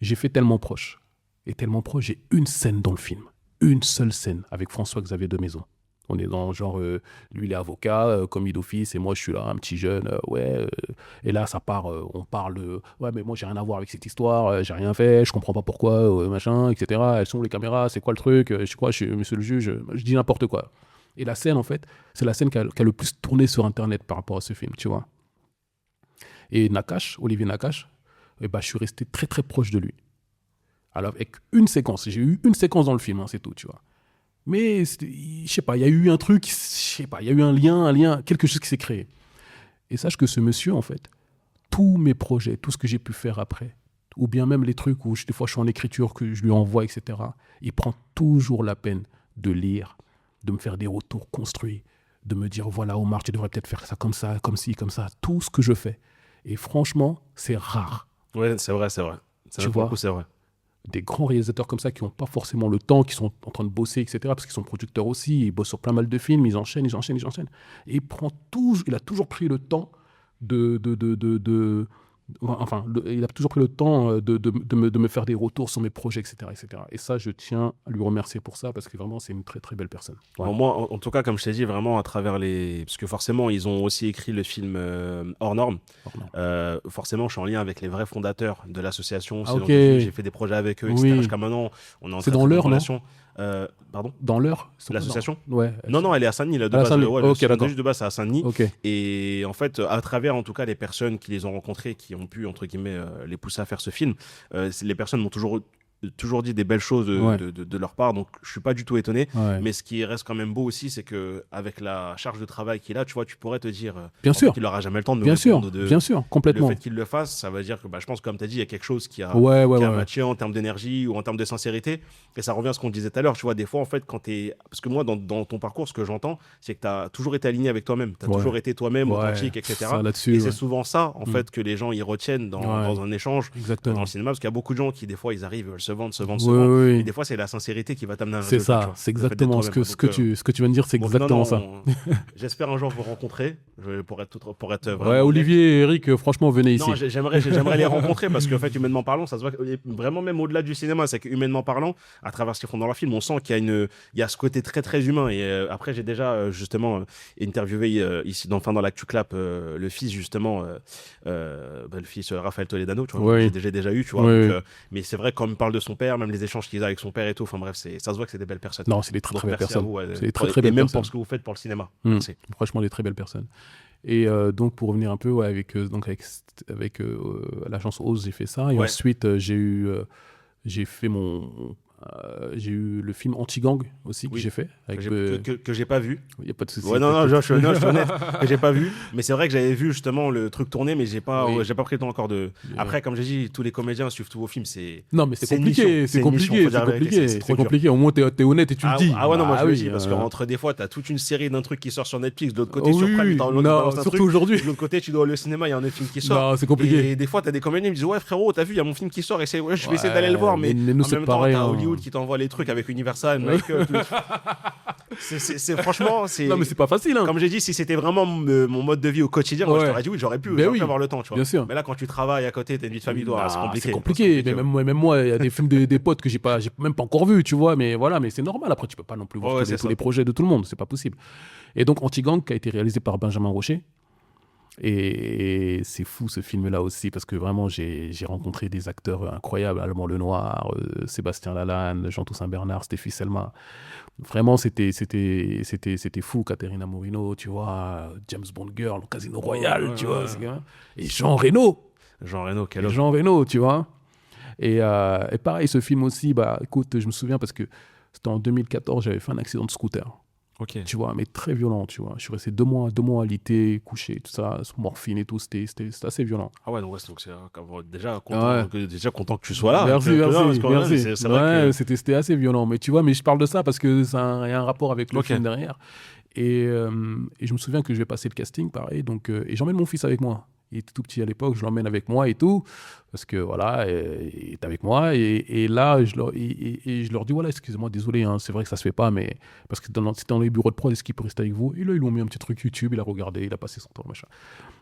j'ai fait Tellement proche. Et Tellement proche, j'ai une scène dans le film. Une seule scène avec François-Xavier de Maison. On est dans genre, lui il est avocat, commis d'office, et moi je suis là, un petit jeune, et là ça part, on parle, ouais mais moi j'ai rien à voir avec cette histoire, j'ai rien fait, je comprends pas pourquoi, machin, etc. Elles sont où les caméras, c'est quoi le truc, je suis monsieur le juge, je dis n'importe quoi. Et la scène en fait, c'est la scène qui a le plus tourné sur internet par rapport à ce film, tu vois. Et Olivier Nakache, je suis resté très très proche de lui. Alors avec une séquence, j'ai eu une séquence dans le film, hein, c'est tout, tu vois. Mais, je sais pas, il y a eu un truc, je sais pas, il y a eu un lien, quelque chose qui s'est créé. Et sache que ce monsieur, en fait, tous mes projets, tout ce que j'ai pu faire après, ou bien même les trucs où des fois je suis en écriture, que je lui envoie, etc., il prend toujours la peine de lire, de me faire des retours construits, de me dire, voilà, Omar, tu devrais peut-être faire ça, comme ci, comme ça, tout ce que je fais. Et franchement, c'est rare. Ouais, c'est vrai. Tu vois, c'est vrai. Des grands réalisateurs comme ça qui n'ont pas forcément le temps, qui sont en train de bosser, etc., parce qu'ils sont producteurs aussi, ils bossent sur plein mal de films, ils enchaînent. Et il a toujours pris le temps de Enfin, il a toujours pris le temps de me faire des retours sur mes projets, etc., etc. Et ça, je tiens à lui remercier pour ça parce que vraiment, c'est une très, très belle personne. Bon, moi, en tout cas, comme je t'ai dit, vraiment à travers les. Parce que forcément, ils ont aussi écrit le film Hors Normes. Forcément, je suis en lien avec les vrais fondateurs de l'association. Ah, C'est ok. donc, j'ai fait des projets avec eux, etc. Oui. Jusqu'à maintenant, on est en C'est très, dans très bonne l'heure, non relation. Pardon? Dans l'heure L'association? Ouais. Non, elle est à Saint-Denis, là, de À base. Saint-Denis. Ouais, Ok, le d'accord. juste de base, c'est à Saint-Denis. Ok. Et en fait, à travers, en tout cas, les personnes qui les ont rencontrés, qui ont pu, entre guillemets, les pousser à faire ce film, les personnes m'ont toujours dit des belles choses de leur part, donc je suis pas du tout étonné. Ouais. Mais ce qui reste quand même beau aussi, c'est que avec la charge de travail qu'il a, tu vois, tu pourrais te dire Bien sûr. qu'il aura jamais le temps de nous Bien sûr, répondre bien sûr, complètement. le fait qu'il le fasse, ça veut dire que je pense, comme tu as dit, il y a quelque chose qui a matché en termes d'énergie ou en termes de sincérité. Et ça revient à ce qu'on disait tout à l'heure. Tu vois, des fois, en fait, parce que moi, dans ton parcours, ce que j'entends, c'est que tu as toujours été aligné avec toi-même. Tu as toujours été toi-même, authentique, etc. Ça, là-dessus, et c'est souvent ça, en fait, que les gens y retiennent dans un échange, exactement. dans le cinéma. Parce qu'il y a beaucoup de gens qui, des fois, ils arrivent, veulent se vendre. Oui. Et des fois, c'est la sincérité qui va t'amener à un C'est résultat, ça, c'est exactement ce que tu viens de dire, c'est exactement ça. J'espère un jour vous rencontrer pour être vraiment. Ouais, Olivier et Eric, franchement, venez ici. Non, j'aimerais les rencontrer parce qu'en fait, humainement parlant, ça se voit vraiment même au-delà du cinéma, c'est qu'humainement parlant, à travers ce qu'ils font dans leur film, on sent qu'il y a ce côté très très humain. Et après, j'ai déjà justement interviewé ici dans l'Actu Clap le fils justement, le fils Raphaël Toledano, tu vois, j'ai déjà eu, tu vois. Oui. Donc, mais c'est vrai, quand il me parle de son père, même les échanges qu'il a avec son père et tout, enfin bref, ça se voit que c'est des belles personnes. Non, c'est des très très belles personnes. C'est des très très belles personnes. Et même pour ce que vous faites pour le cinéma. Franchement, des très belles personnes. Et donc, pour revenir un peu avec l'agence Ose, j'ai fait ça. Et ensuite, j'ai eu le film Anti-Gang aussi que j'ai fait. Que j'ai pas vu. Il n'y a pas de souci. Ouais, non, je suis honnête, que j'ai pas vu. Mais c'est vrai que j'avais vu justement le truc tourner, mais j'ai pas pris le temps encore de. Après, comme j'ai dit, tous les comédiens suivent tous vos films. Non, mais c'est compliqué. C'est compliqué. Au moins, t'es honnête et tu le dis. Ah ouais, non, moi je le dis. Parce qu'entre des fois, t'as toute une série d'un truc qui sort sur Netflix, de l'autre côté sur Prime, surtout aujourd'hui. De l'autre côté, tu dois aller au cinéma, il y a un autre film qui sort. Non, c'est compliqué. Et des fois, t'as des comédiens qui me disent ouais, frérot, t'as vu, il y a mon film qui sort et je vais essayer d'aller le voir. Mais nous, en même temps, t'as Hollywood qui t'envoie les trucs avec Universal, Michael. C'est franchement, non mais c'est pas facile. Comme j'ai dit, si c'était vraiment mon mode de vie au quotidien, moi, je t'aurais dit oui, j'aurais pu avoir le temps, tu vois. Bien sûr. Mais là, quand tu travailles à côté, t'as une vie de famille, c'est compliqué. Mais même moi, il y a des films des potes que j'ai même pas encore vus, tu vois. Mais voilà, mais c'est normal. Après, tu peux pas non plus voir tous les projets de tout le monde, c'est pas possible. Et donc Anti-Gang qui a été réalisé par Benjamin Rocher. Et c'est fou ce film-là aussi parce que vraiment j'ai rencontré des acteurs incroyables, Alban Lenoir, Sébastien Lalanne, Jean Toussaint Bernard, Stéphie Selma. Vraiment c'était fou. Caterina Morino, tu vois, James Bond Girl, Casino Royale, tu vois. Et Jean Reno, quel homme. Jean Reno, tu vois. Et pareil ce film aussi, écoute, je me souviens parce que c'était en 2014, j'avais fait un accident de scooter. Okay. Tu vois, mais très violent, tu vois. Je suis resté 2 mois alité, couché, tout ça, sous morphine et tout, c'était assez violent. Ah ouais, donc c'est déjà content que tu sois là. Merci. C'est vrai que... c'était assez violent, mais tu vois, mais je parle de ça parce que ça y a un rapport avec le film derrière. Et je me souviens que je vais passer le casting, pareil, donc, et j'emmène mon fils avec moi. Il était tout petit à l'époque, je l'emmène avec moi et tout, parce que voilà, il est avec moi. Et là, je leur dis, voilà, excusez-moi, désolé, hein, c'est vrai que ça se fait pas, mais parce que c'était dans les bureaux de prod, est-ce qu'il peut rester avec vous? Et là, ils lui ont mis un petit truc YouTube, il a regardé, il a passé son temps, machin.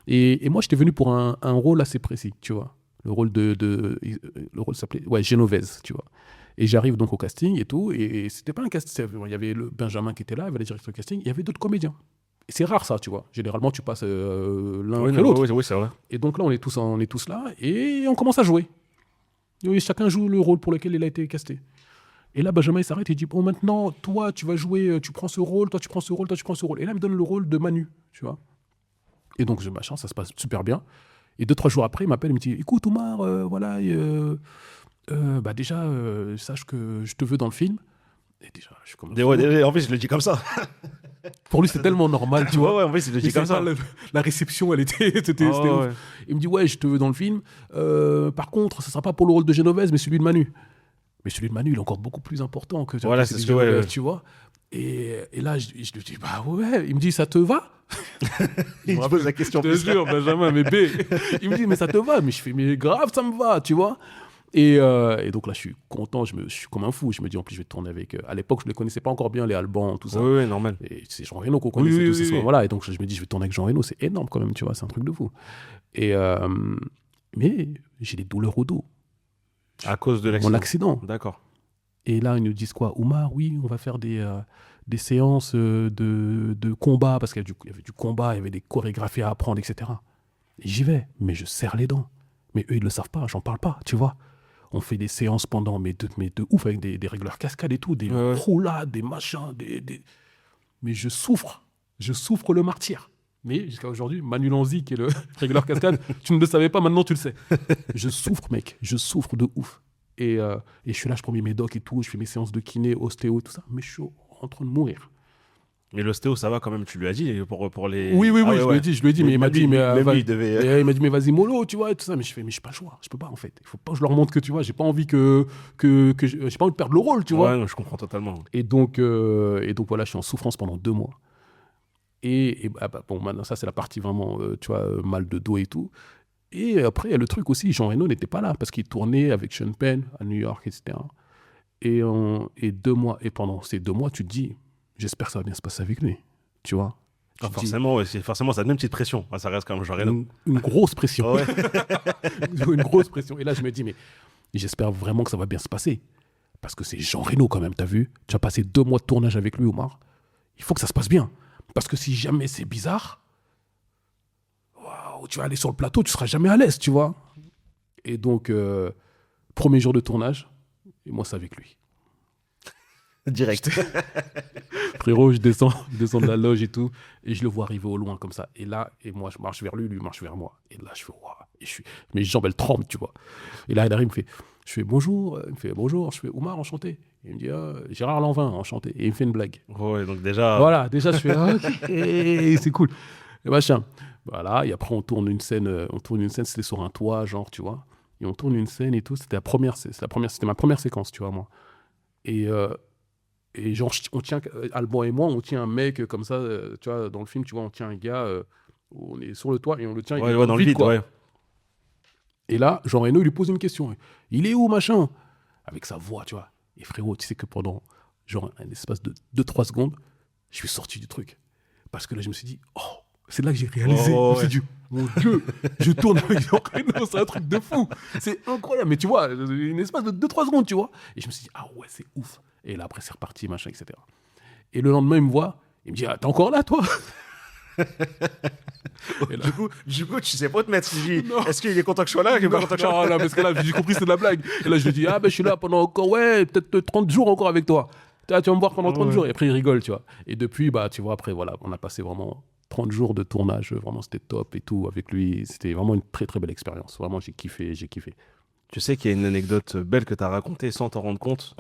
Et moi, j'étais venu pour un rôle assez précis, tu vois. Le rôle s'appelait Génovèse, tu vois. Et j'arrive donc au casting et tout, et c'était pas un casting, il y avait le Benjamin qui était là, il y avait le directeur de casting, il y avait d'autres comédiens. Et c'est rare ça, tu vois. Généralement, tu passes l'un après l'autre. Oui, c'est vrai. Et donc là, on est tous là et on commence à jouer. Et chacun joue le rôle pour lequel il a été casté. Et là, Benjamin, il s'arrête et il dit, bon, maintenant, toi, tu vas jouer, tu prends ce rôle, toi, tu prends ce rôle, toi, tu prends ce rôle. Et là, il me donne le rôle de Manu, tu vois. Et donc, ça se passe super bien. Et 2-3 jours après, il m'appelle, il me dit, écoute, Omar, voilà, déjà, sache que je te veux dans le film. Et déjà, je suis comme... en fait, je le dis comme ça. Pour lui, c'est tellement normal, tu vois. Ouais, en fait, je le dis comme ça. La réception, elle c'était ouf. Il me dit, ouais, je te veux dans le film. Par contre, ça sera pas pour le rôle de Génovèse, mais celui de Manu. Mais celui de Manu, il est encore beaucoup plus important que voilà, c'est ce que tu vois. Et là, je lui dis, bah ouais. Il me dit, ça te va? Il me pose la question. Je te jure, Benjamin, mais B. Il me dit, mais ça te va? Mais je fais, mais grave, ça me va, tu vois. Et donc là, je suis content, je suis comme un fou. Je me dis, en plus, je vais tourner avec... à l'époque, je ne les connaissais pas encore bien, les Alban, tout ça. Oui, normal. Et c'est Jean Reno qu'on connaissait tous ces moments-là. Et donc, je me dis, je vais tourner avec Jean Reno, c'est énorme quand même, tu vois, c'est un truc de fou. Et Mais j'ai des douleurs au dos. À cause de Mon l'accident. accident. D'accord. Et là, ils nous disent quoi? Oumar, oui, on va faire des séances de combat, parce qu'il y avait du combat, il y avait des chorégraphies à apprendre, etc. Et j'y vais, mais je serre les dents. Mais eux, ils ne le savent pas, j'en parle pas, tu vois. On fait des séances pendant, mais de ouf, avec des régleurs cascades et tout, des roulades, des machins, mais je souffre le martyr. Mais jusqu'à aujourd'hui, Manu Lanzi, qui est le régleur cascade, tu ne le savais pas, maintenant tu le sais. Je souffre, mec, je souffre de ouf. Et je suis là, je prends mes médocs et tout, je fais mes séances de kiné, ostéo, tout ça, mais je suis en train de mourir. Mais l'ostéo, ça va quand même, tu lui as dit pour les. Oui, Ah ouais, je ouais. lui ai dit, mais il m'a dit, mais même lui, il devait. il m'a dit, mais vas-y, mollo, tu vois, et tout ça. Mais je fais, mais j'ai pas le choix, je peux pas, en fait. Il faut pas que je leur montre que, tu vois, j'ai pas envie que j'ai pas envie de perdre le rôle, tu vois. Ouais, non, je comprends totalement. Et donc voilà, je suis en souffrance pendant 2 mois. Et bon, maintenant, ça, c'est la partie vraiment, tu vois, mal de dos et tout. Et après, il y a le truc aussi, Jean Reno n'était pas là, parce qu'il tournait avec Sean Penn à New York, etc. Et 2 mois, et pendant ces 2 mois, tu te dis, j'espère que ça va bien se passer avec lui, tu vois. Ah, forcément, ouais, forcément, ça donne une petite pression. Ah, ça reste quand même Jean Reno. Une grosse pression. Ouais. Une grosse pression. Et là, je me dis, mais j'espère vraiment que ça va bien se passer. Parce que c'est Jean Reno quand même, t'as vu? Tu as passé 2 mois de tournage avec lui, Oumar. Il faut que ça se passe bien. Parce que si jamais c'est bizarre, waouh, tu vas aller sur le plateau, tu seras jamais à l'aise, tu vois. Et donc, premier jour de tournage, et moi, c'est avec lui. Direct. Frérot, je descends de la loge et tout, et je le vois arriver au loin comme ça. Et là, et moi, je marche vers lui, lui marche vers moi. Et là, je fais, waouh. Et mes jambes, elles tremblent, tu vois. Et là, il arrive, je fais bonjour. Il me fait bonjour. Je fais Oumar, enchanté. Et il me dit Gérard Lanvin, enchanté. Et il me fait une blague. Ouais, donc déjà. Voilà, déjà, je fais ok, c'est cool. Et machin. Voilà, et après, on tourne une scène, c'était sur un toit, genre, tu vois. Et on tourne une scène et tout. C'était ma première séquence, tu vois, moi. Et genre, on tient, Alban et moi, on tient un mec comme ça, tu vois, dans le film, tu vois, on tient un gars, on est sur le toit et on le tient. Ouais, dans le vide, quoi. ouais. Et là, Jean Reno, il lui pose une question. Il est où, machin? Avec sa voix, tu vois. Et frérot, tu sais que pendant, genre, un espace de 2-3 secondes, je suis sorti du truc. Parce que là, je me suis dit, oh, c'est là que j'ai réalisé. Oh, je me suis dit, mon Dieu, je tourne avec Jean Reno, c'est un truc de fou. C'est incroyable. Mais tu vois, une espace de 2-3 secondes, tu vois. Et je me suis dit, ah ouais, c'est ouf. Et là, après, c'est reparti, machin, etc. Et le lendemain, il me voit, il me dit, ah, t'es encore là, toi? Et là, du coup, tu sais pas te mettre. Est-ce qu'il est content que je sois là? Non, parce que là, j'ai compris, c'est de la blague. Et là, je lui dis, ah, ben, je suis là pendant encore, ouais, peut-être 30 jours encore avec toi. Tu vas me voir pendant 30 jours. Et après, il rigole, tu vois. Et depuis, bah, tu vois, après, voilà, on a passé vraiment 30 jours de tournage. Vraiment, c'était top et tout avec lui. C'était vraiment une très, très belle expérience. Vraiment, j'ai kiffé. Tu sais qu'il y a une anecdote belle que tu as racontée sans t'en rendre compte,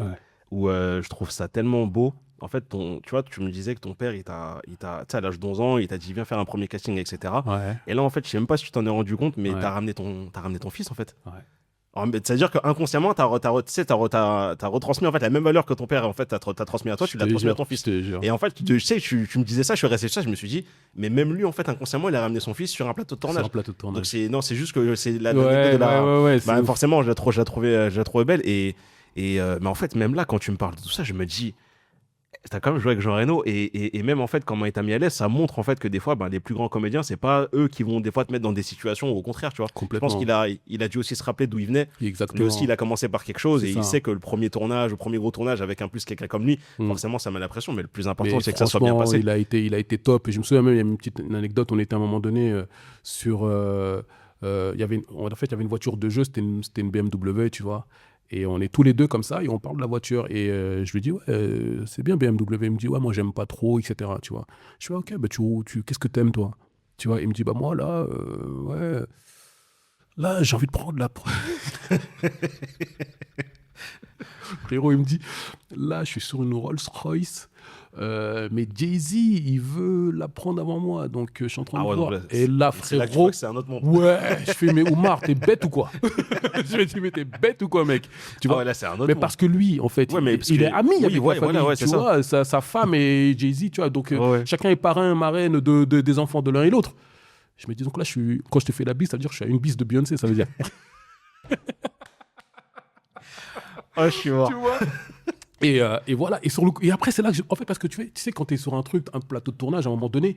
où je trouve ça tellement beau. En fait, tu vois, tu me disais que ton père, tu sais, à l'âge de 11 ans, il t'a dit viens faire un premier casting, etc. Ouais. Et là, en fait, je sais même pas si tu t'en es rendu compte, mais t'as ramené ton fils, en fait. Ouais. C'est-à-dire qu'inconsciemment, t'as retransmis en fait la même valeur que ton père en fait t'a transmis à toi, tu l'as transmis à ton fils. Et en fait, tu sais, tu me disais ça, je suis resté ça, je me suis dit, mais même lui en fait inconsciemment, il a ramené son fils sur un plateau de tournage. Donc c'est juste que c'est la forcément, je la trouvais belle mais en fait, même là, quand tu me parles de tout ça, je me dis, t'as quand même joué avec Jean Reno et même en fait, comment il t'a mis à l'aise, ça montre en fait que des fois, les plus grands comédiens, c'est pas eux qui vont des fois te mettre dans des situations où au contraire, tu vois. Complètement. Je pense qu'il a dû aussi se rappeler d'où il venait. Exactement. Lui aussi, il a commencé par quelque chose et ça. il sait que le premier gros tournage avec un plus quelqu'un comme lui, forcément, ça met la pression. Mais le plus important, c'est que ça soit bien passé. Il a été top. Et je me souviens même, il y a une anecdote, on était à un moment donné sur... il y avait une voiture de jeu, c'était une BMW, tu vois. Et on est tous les deux comme ça et on parle de la voiture. Et je lui dis, ouais, c'est bien BMW. Il me dit, ouais, moi, j'aime pas trop, etc. Tu vois. Je fais, ok, bah, qu'est-ce que t'aimes, toi? Tu vois, il me dit, bah, moi, là, ouais, là, j'ai envie de prendre la... Frérot, il me dit, là, je suis sur une Rolls-Royce. Mais Jay-Z, il veut la prendre avant moi, donc je suis en train de voir. Et là, frérot, c'est un autre monde. Ouais, je fais, mais Oumar, t'es bête ou quoi? Je me dis, mais t'es bête ou quoi, mec? Tu vois, là, c'est un autre mais monde. parce que lui, en fait, il est ami avec la famille, tu vois, sa femme et Jay-Z, tu vois, donc chacun est parrain, marraine des enfants de l'un et l'autre. Je me dis, donc là, quand je te fais la bise, ça veut dire que je suis à une bise de Beyoncé, ça veut dire. Je suis mort. Tu vois. Et voilà. Et après, c'est là que en fait, parce que tu sais, quand tu es sur un plateau de tournage, à un moment donné,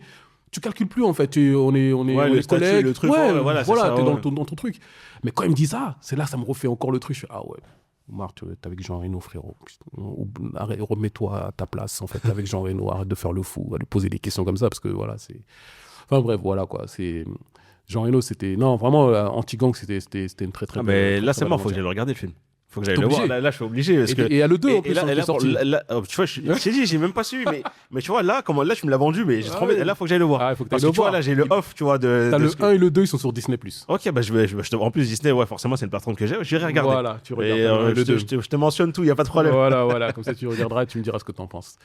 Tu calcules plus en fait, on est le est statut, collègues, le truc, ouais, voilà, c'est ça, t'es ouais. dans ton truc. Mais quand il me dit ça, c'est là ça me refait encore le truc. Je fais ah ouais, Omar, t'es avec Jean Reno frérot, arrête, remets-toi à ta place en fait avec Jean Reno, arrête de faire le fou, à lui poser des questions comme ça parce que voilà c'est, enfin bref voilà quoi, c'est Jean Reno c'était non vraiment Anti-Gang c'était une très très Ah, belle, mais très, là, très c'est belle mort, faut que aventure. j'aille le regarder, le film. Faut que j'aille T'es le voir. obligé. Là, je suis obligé. Parce que... Et à le 2 en plus là, qui est sorti. tu vois, je t'ai dit, j'ai même pas su, mais tu vois, là, tu me l'as vendu, mais j'ai trop envie. ouais. Là, faut que j'aille le voir. Ah, il faut que Parce t'ailles que le tu vois, voir. là, j'ai le off, tu vois, T'as de le ce que- 1 et le 2 ils sont sur Disney+. Ok, bah, en plus, Disney, ouais, forcément, c'est une plateforme que j'ai. J'irai regarder. Voilà, tu regardes Et le 1 et le 2. je te mentionne tout, il n'y a pas de problème. Voilà, comme ça tu regarderas et tu me diras ce que tu en penses.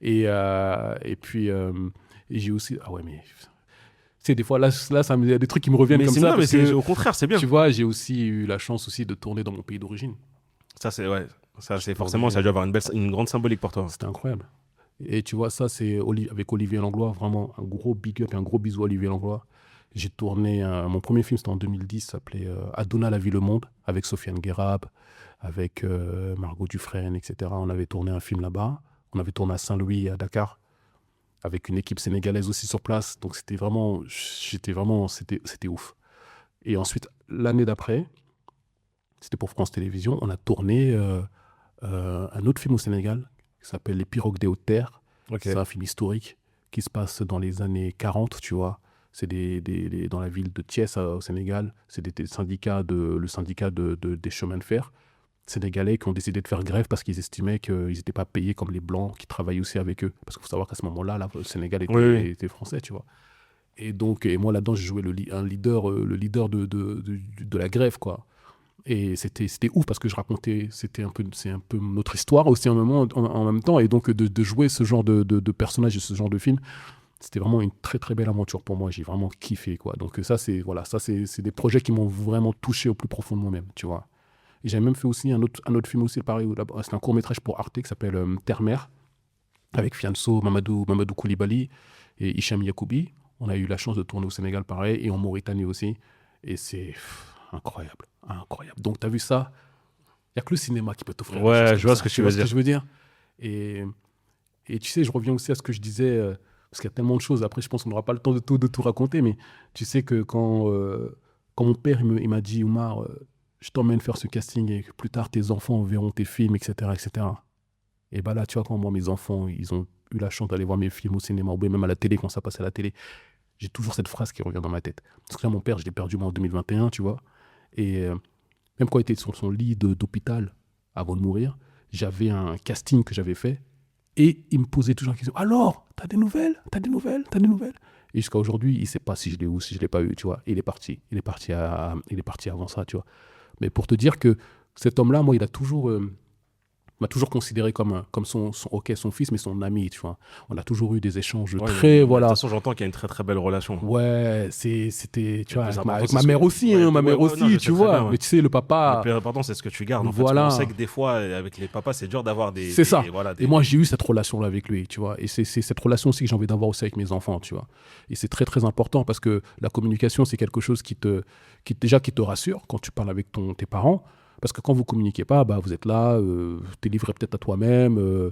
Et puis, j'ai aussi. Ah ouais, mais. Tu sais, des fois, là ça il y a des trucs qui me reviennent Mais comme c'est ça. non, mais Parce que, au contraire, c'est bien. tu vois, j'ai aussi eu la chance aussi de tourner dans mon pays d'origine. Ça, c'est ouais. Ça, c'est forcément, ça doit avoir une grande symbolique pour toi. C'était incroyable. Et tu vois, ça, c'est avec Olivier Langlois, vraiment un gros big up et un gros bisou à Olivier Langlois. J'ai tourné, mon premier film, c'était en 2010, ça s'appelait Adona, la vie, le monde, avec Sofiane Guérab, avec Margot Dufresne, etc. On avait tourné un film là-bas. On avait tourné à Saint-Louis, à Dakar, avec une équipe sénégalaise aussi sur place. Donc c'était ouf. Et ensuite, l'année d'après, c'était pour France Télévisions, on a tourné un autre film au Sénégal qui s'appelle Les Pirogues des Hautes-Terres. C'est un film historique qui se passe dans les années 40, tu vois. C'est dans la ville de Thiès, au Sénégal. C'est le syndicat des chemins de fer sénégalais qui ont décidé de faire grève parce qu'ils estimaient qu'ils n'étaient pas payés comme les Blancs qui travaillaient aussi avec eux. Parce qu'il faut savoir qu'à ce moment-là, le Sénégal était français, tu vois. Et donc, moi là-dedans, j'ai joué le leader de la grève, quoi. Et c'était ouf parce que je racontais, c'est un peu notre histoire aussi en même temps. Et donc, de jouer ce genre de personnage et ce genre de film, c'était vraiment une très très belle aventure pour moi. J'ai vraiment kiffé, quoi. Donc ça, c'est des projets qui m'ont vraiment touché au plus profond de moi-même, tu vois. Et j'ai même fait aussi un autre film aussi, pareil, c'est un court-métrage pour Arte qui s'appelle Terre-Mer, avec Fianso, Mamadou Koulibaly et Hicham Yacoubi. On a eu la chance de tourner au Sénégal, pareil, et en Mauritanie aussi. Et c'est incroyable. Donc, tu as vu ça, il n'y a que le cinéma qui peut t'offrir. Ouais, je vois ce que tu veux dire. Et tu sais, je reviens aussi à ce que je disais, parce qu'il y a tellement de choses. Après, je pense qu'on n'aura pas le temps de tout raconter, mais tu sais que quand mon père il m'a dit, Oumar, je t'emmène faire ce casting et que plus tard, tes enfants verront tes films, etc., etc. Et bien là, tu vois, quand moi, mes enfants, ils ont eu la chance d'aller voir mes films au cinéma, ou bien même à la télé, quand ça passait à la télé, j'ai toujours cette phrase qui revient dans ma tête. Parce que là, mon père, je l'ai perdu moi en 2021, tu vois. Et même quand il était sur son lit d'hôpital, avant de mourir, j'avais un casting que j'avais fait. Et il me posait toujours la question, alors, t'as des nouvelles ? Et jusqu'à aujourd'hui, il ne sait pas si je l'ai eu ou si je ne l'ai pas eu, tu vois. Et il est parti avant ça, tu vois. Mais pour te dire que cet homme-là, moi, il m'a toujours considéré comme son fils, mais son ami, tu vois. On a toujours eu des échanges très, voilà. De toute façon, j'entends qu'il y a une très très belle relation. Ouais, c'était, tu vois, avec ma c'est mère aussi, ouais, ma mère ouais, aussi, non, je tu sais vois. très bien, ouais. Mais tu sais, le papa. Le plus important, c'est ce que tu gardes. En fait, Voilà. parce qu'on sait que des fois, avec les papas, c'est dur d'avoir des. C'est ça. Voilà, Et moi, j'ai eu cette relation-là avec lui, tu vois. Et c'est cette relation aussi que j'ai envie d'avoir aussi avec mes enfants, tu vois. Et c'est très, très important parce que la communication, c'est quelque chose qui te rassure quand tu parles avec tes parents. Parce que quand vous ne communiquez pas, bah, vous êtes là, t'es livré peut-être à toi-même.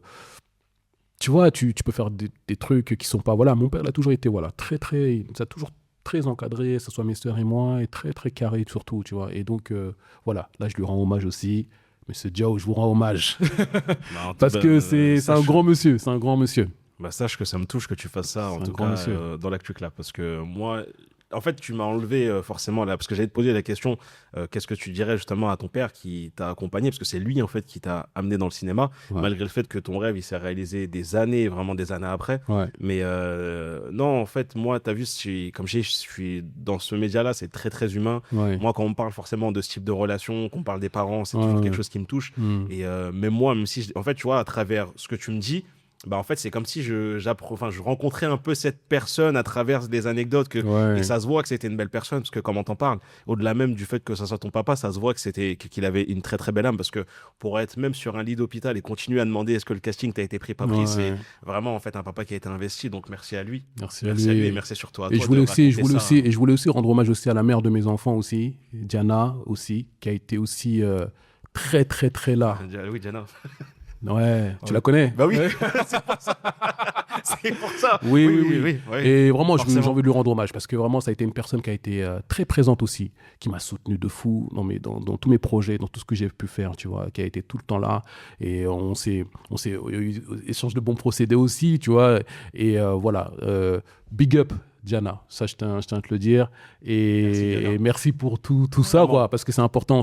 Tu vois, tu peux faire des trucs qui ne sont pas... Voilà, mon père, il a toujours été, voilà, très, très... Il nous a toujours très encadré, que ce soit mes sœurs et moi, et très, très carré surtout, tu vois. Et donc, voilà, là, je lui rends hommage aussi. Monsieur Diao, je vous rends hommage. Parce que c'est un grand monsieur, c'est un grand monsieur. Bah, sache que ça me touche que tu fasses ça, en tout cas, dans l'Actu Clap. Parce que moi... En fait, tu m'as enlevé forcément là, parce que j'allais te poser la question, qu'est-ce que tu dirais justement à ton père qui t'a accompagné, parce que c'est lui en fait qui t'a amené dans le cinéma, malgré le fait que ton rêve il s'est réalisé vraiment des années après. Ouais. Mais non, en fait, moi, t'as vu, je suis dans ce média-là, c'est très très humain. Ouais. Moi, quand on parle forcément de ce type de relation, qu'on parle des parents, c'est toujours quelque chose qui me touche. Et même moi, même si, en fait, tu vois, à travers ce que tu me dis, bah en fait c'est comme si je rencontrais un peu cette personne à travers des anecdotes et ça se voit que c'était une belle personne parce que comment t'en parles, au-delà même du fait que ça soit ton papa, ça se voit que qu'il avait une très très belle âme, parce que pour être même sur un lit d'hôpital et continuer à demander est-ce que le casting t'a été pris, pas pris, c'est vraiment en fait un papa qui a été investi, donc merci à lui. Merci à lui et merci surtout à toi. Et je voulais aussi rendre hommage aussi à la mère de mes enfants aussi, Diana aussi, qui a été aussi très très très là. Oui, Diana. Ouais, tu la connais? Bah oui, Ouais. c'est pour ça. C'est pour ça. Oui. Oui. Et vraiment, j'ai Forcément. envie de lui rendre hommage parce que vraiment, ça a été une personne qui a été très présente aussi, qui m'a soutenu de fou dans tous mes projets, dans tout ce que j'ai pu faire, tu vois, qui a été tout le temps là. Et il y a eu échange de bons procédés aussi, tu vois. Et voilà, big up. Diana, ça je tiens à te le dire et merci pour tout ça quoi, parce que c'est important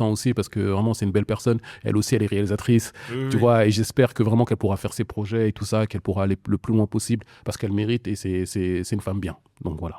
aussi parce que vraiment c'est une belle personne, elle aussi elle est réalisatrice, tu vois, et j'espère que vraiment qu'elle pourra faire ses projets et tout ça, qu'elle pourra aller le plus loin possible parce qu'elle mérite et c'est une femme bien, donc voilà.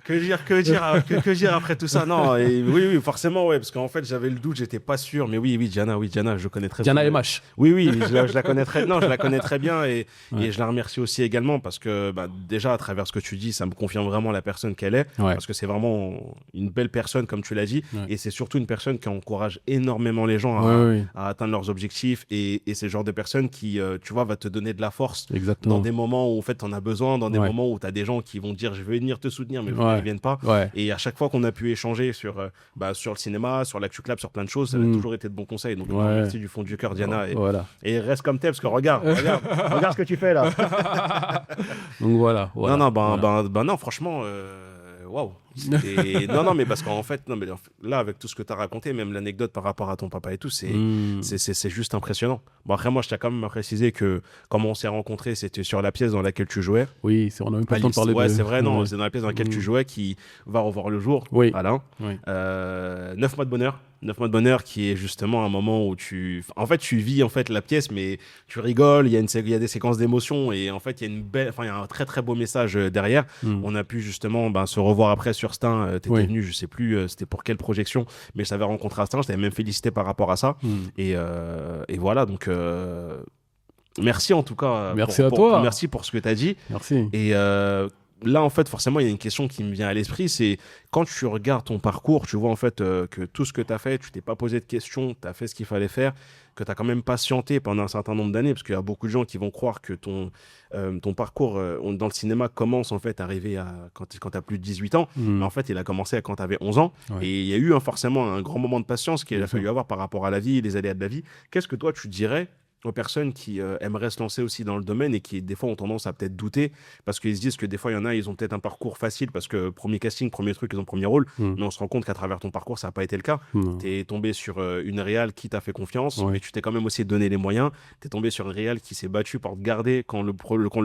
Que dire après tout ça? Non, oui, forcément, ouais, parce qu'en fait, j'avais le doute, j'étais pas sûr, mais oui, Diana, je connais très bien. Diana MH. Oui, je la connais très, non, je la connais très bien et je la remercie aussi également parce que, bah, déjà, à travers ce que tu dis, ça me confirme vraiment la personne qu'elle est, parce que c'est vraiment une belle personne, comme tu l'as dit, et c'est surtout une personne qui encourage énormément les gens à atteindre leurs objectifs et c'est le genre de personne qui, tu vois, va te donner de la force. Exactement. Dans des moments où, en fait, t'en as besoin, dans des moments où t'as des gens qui vont dire, je vais venir te soutenir, mais ils viennent pas. Et à chaque fois qu'on a pu échanger sur le cinéma, sur l'Actu Club, sur plein de choses, ça a toujours été de bons conseils. Donc merci du fond du cœur, Diana. Et reste comme t'es, parce que regarde ce que tu fais là. Donc voilà. Non, franchement, waouh. Non, mais parce qu'en fait, là, avec tout ce que tu as raconté, même l'anecdote par rapport à ton papa et tout, c'est juste impressionnant. Bon, après, moi, je tiens quand même à préciser que comment on s'est rencontrés, c'était sur la pièce dans laquelle tu jouais. Oui, on a même pas le temps de parler de... Ouais, c'est vrai, non, c'est dans la pièce dans laquelle tu jouais qui va revoir le jour, Alain. 9 mois de bonheur. 9 mois de bonheur qui est justement un moment où tu vis en fait la pièce, mais tu rigoles, il y a des séquences d'émotions et en fait il y a un très très beau message derrière. On a pu justement se revoir après sur Stein. T'étais venu, je sais plus c'était pour quelle projection, mais je t'avais rencontré à Stein, je t'avais même félicité par rapport à ça. Et voilà, donc merci en tout cas. Merci à toi. Merci pour ce que t'as dit. Merci. Et là, en fait, forcément, il y a une question qui me vient à l'esprit, c'est quand tu regardes ton parcours, tu vois en fait que tout ce que tu as fait, tu t'es pas posé de questions, tu as fait ce qu'il fallait faire, que tu as quand même patienté pendant un certain nombre d'années, parce qu'il y a beaucoup de gens qui vont croire que ton parcours dans le cinéma commence en fait arrivé quand tu as plus de 18 ans, mais en fait, il a commencé quand tu avais 11 ans, et il y a eu forcément un grand moment de patience qu'il a fallu avoir par rapport à la vie, les aléas de la vie. Qu'est-ce que toi, tu dirais aux personnes qui aimeraient se lancer aussi dans le domaine et qui des fois ont tendance à peut-être douter parce qu'ils se disent que des fois il y en a, ils ont peut-être un parcours facile parce que premier casting, premier truc, ils ont premier rôle, mais on se rend compte qu'à travers ton parcours ça n'a pas été le cas. T'es tombé sur une réal qui t'a fait confiance, mais tu t'es quand même aussi donné les moyens. T'es tombé sur une réal qui s'est battue pour te garder quand le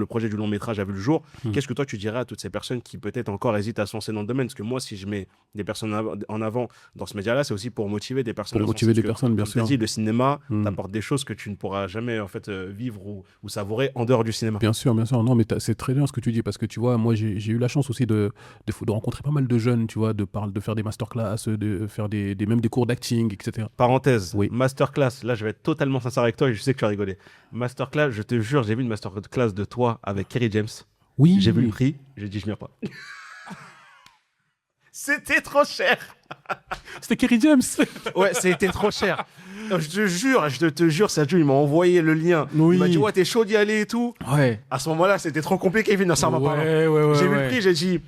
projet du long métrage a vu le jour. Qu'est-ce que toi tu dirais à toutes ces personnes qui peut-être encore hésitent à se lancer dans le domaine? Parce que moi, si je mets des personnes en avant dans ce média-là, c'est aussi pour motiver des personnes. Pour motiver des personnes, bien sûr. Le cinéma t'apporte des choses que tu ne pourras jamais en fait vivre ou savourer en dehors du cinéma. Bien sûr. Non, mais c'est très bien ce que tu dis parce que tu vois, moi j'ai eu la chance aussi de rencontrer pas mal de jeunes, tu vois, de faire des masterclass, de faire même des cours d'acting, etc. Parenthèse, masterclass, là je vais être totalement sincère avec toi et je sais que tu as rigolé. Masterclass, je te jure, j'ai vu une masterclass de toi avec Kerry James. Oui. J'ai vu le prix, j'ai dit je viens pas. C'était trop cher. C'était Kerry James. Ouais, c'était trop cher. Je te jure, Sadio, il m'a envoyé le lien. Il m'a dit, ouais, t'es chaud d'y aller et tout. Ouais. À ce moment-là, c'était trop compliqué, financièrement parlant. Ouais, j'ai vu le prix, j'ai dit,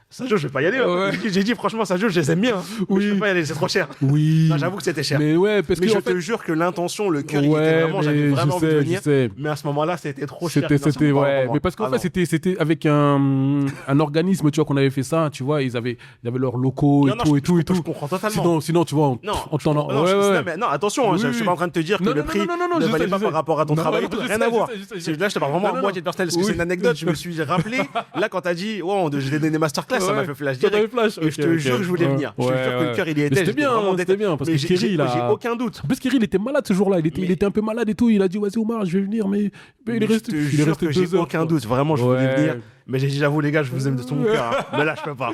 Sadio, je vais pas y aller. J'ai dit, franchement, Sadio, je les aime bien. Je vais pas y aller, c'est trop cher. Oui. Non, j'avoue que c'était cher. Mais ouais, parce mais que je te jure que l'intention, le cœur, il était vraiment, j'avais vraiment envie de venir. Mais à ce moment-là, c'était trop cher. C'était ouais. Mais parce qu'en fait, c'était avec un organisme, tu vois, qu'on avait fait ça, tu vois, ils avaient leurs locaux et tout. Je comprends totalement. Sinon, tu vois, non, attention, je suis pas en train de te dire que le prix ne valait pas par rapport à ton travail. Rien à voir. Là, je te parle vraiment à moitié de personnel, parce que c'est une anecdote. Je me suis rappelé, là, quand t'as dit, j'ai donné des masterclass, ça m'a fait flash direct. Et je te jure que je voulais venir. Je te jure que le cœur, il y était. C'était bien, parce que Kerry, j'ai aucun doute. En plus, Kerry, il était malade ce jour-là. Il était un peu malade et tout. Il a dit, vas-y, Omar, je vais venir, mais il est resté 2 heures. J'ai aucun doute. Vraiment, je voulais venir. Mais j'ai dit, j'avoue, les gars, je vous aime de tout mon cœur. Mais là, je peux pas.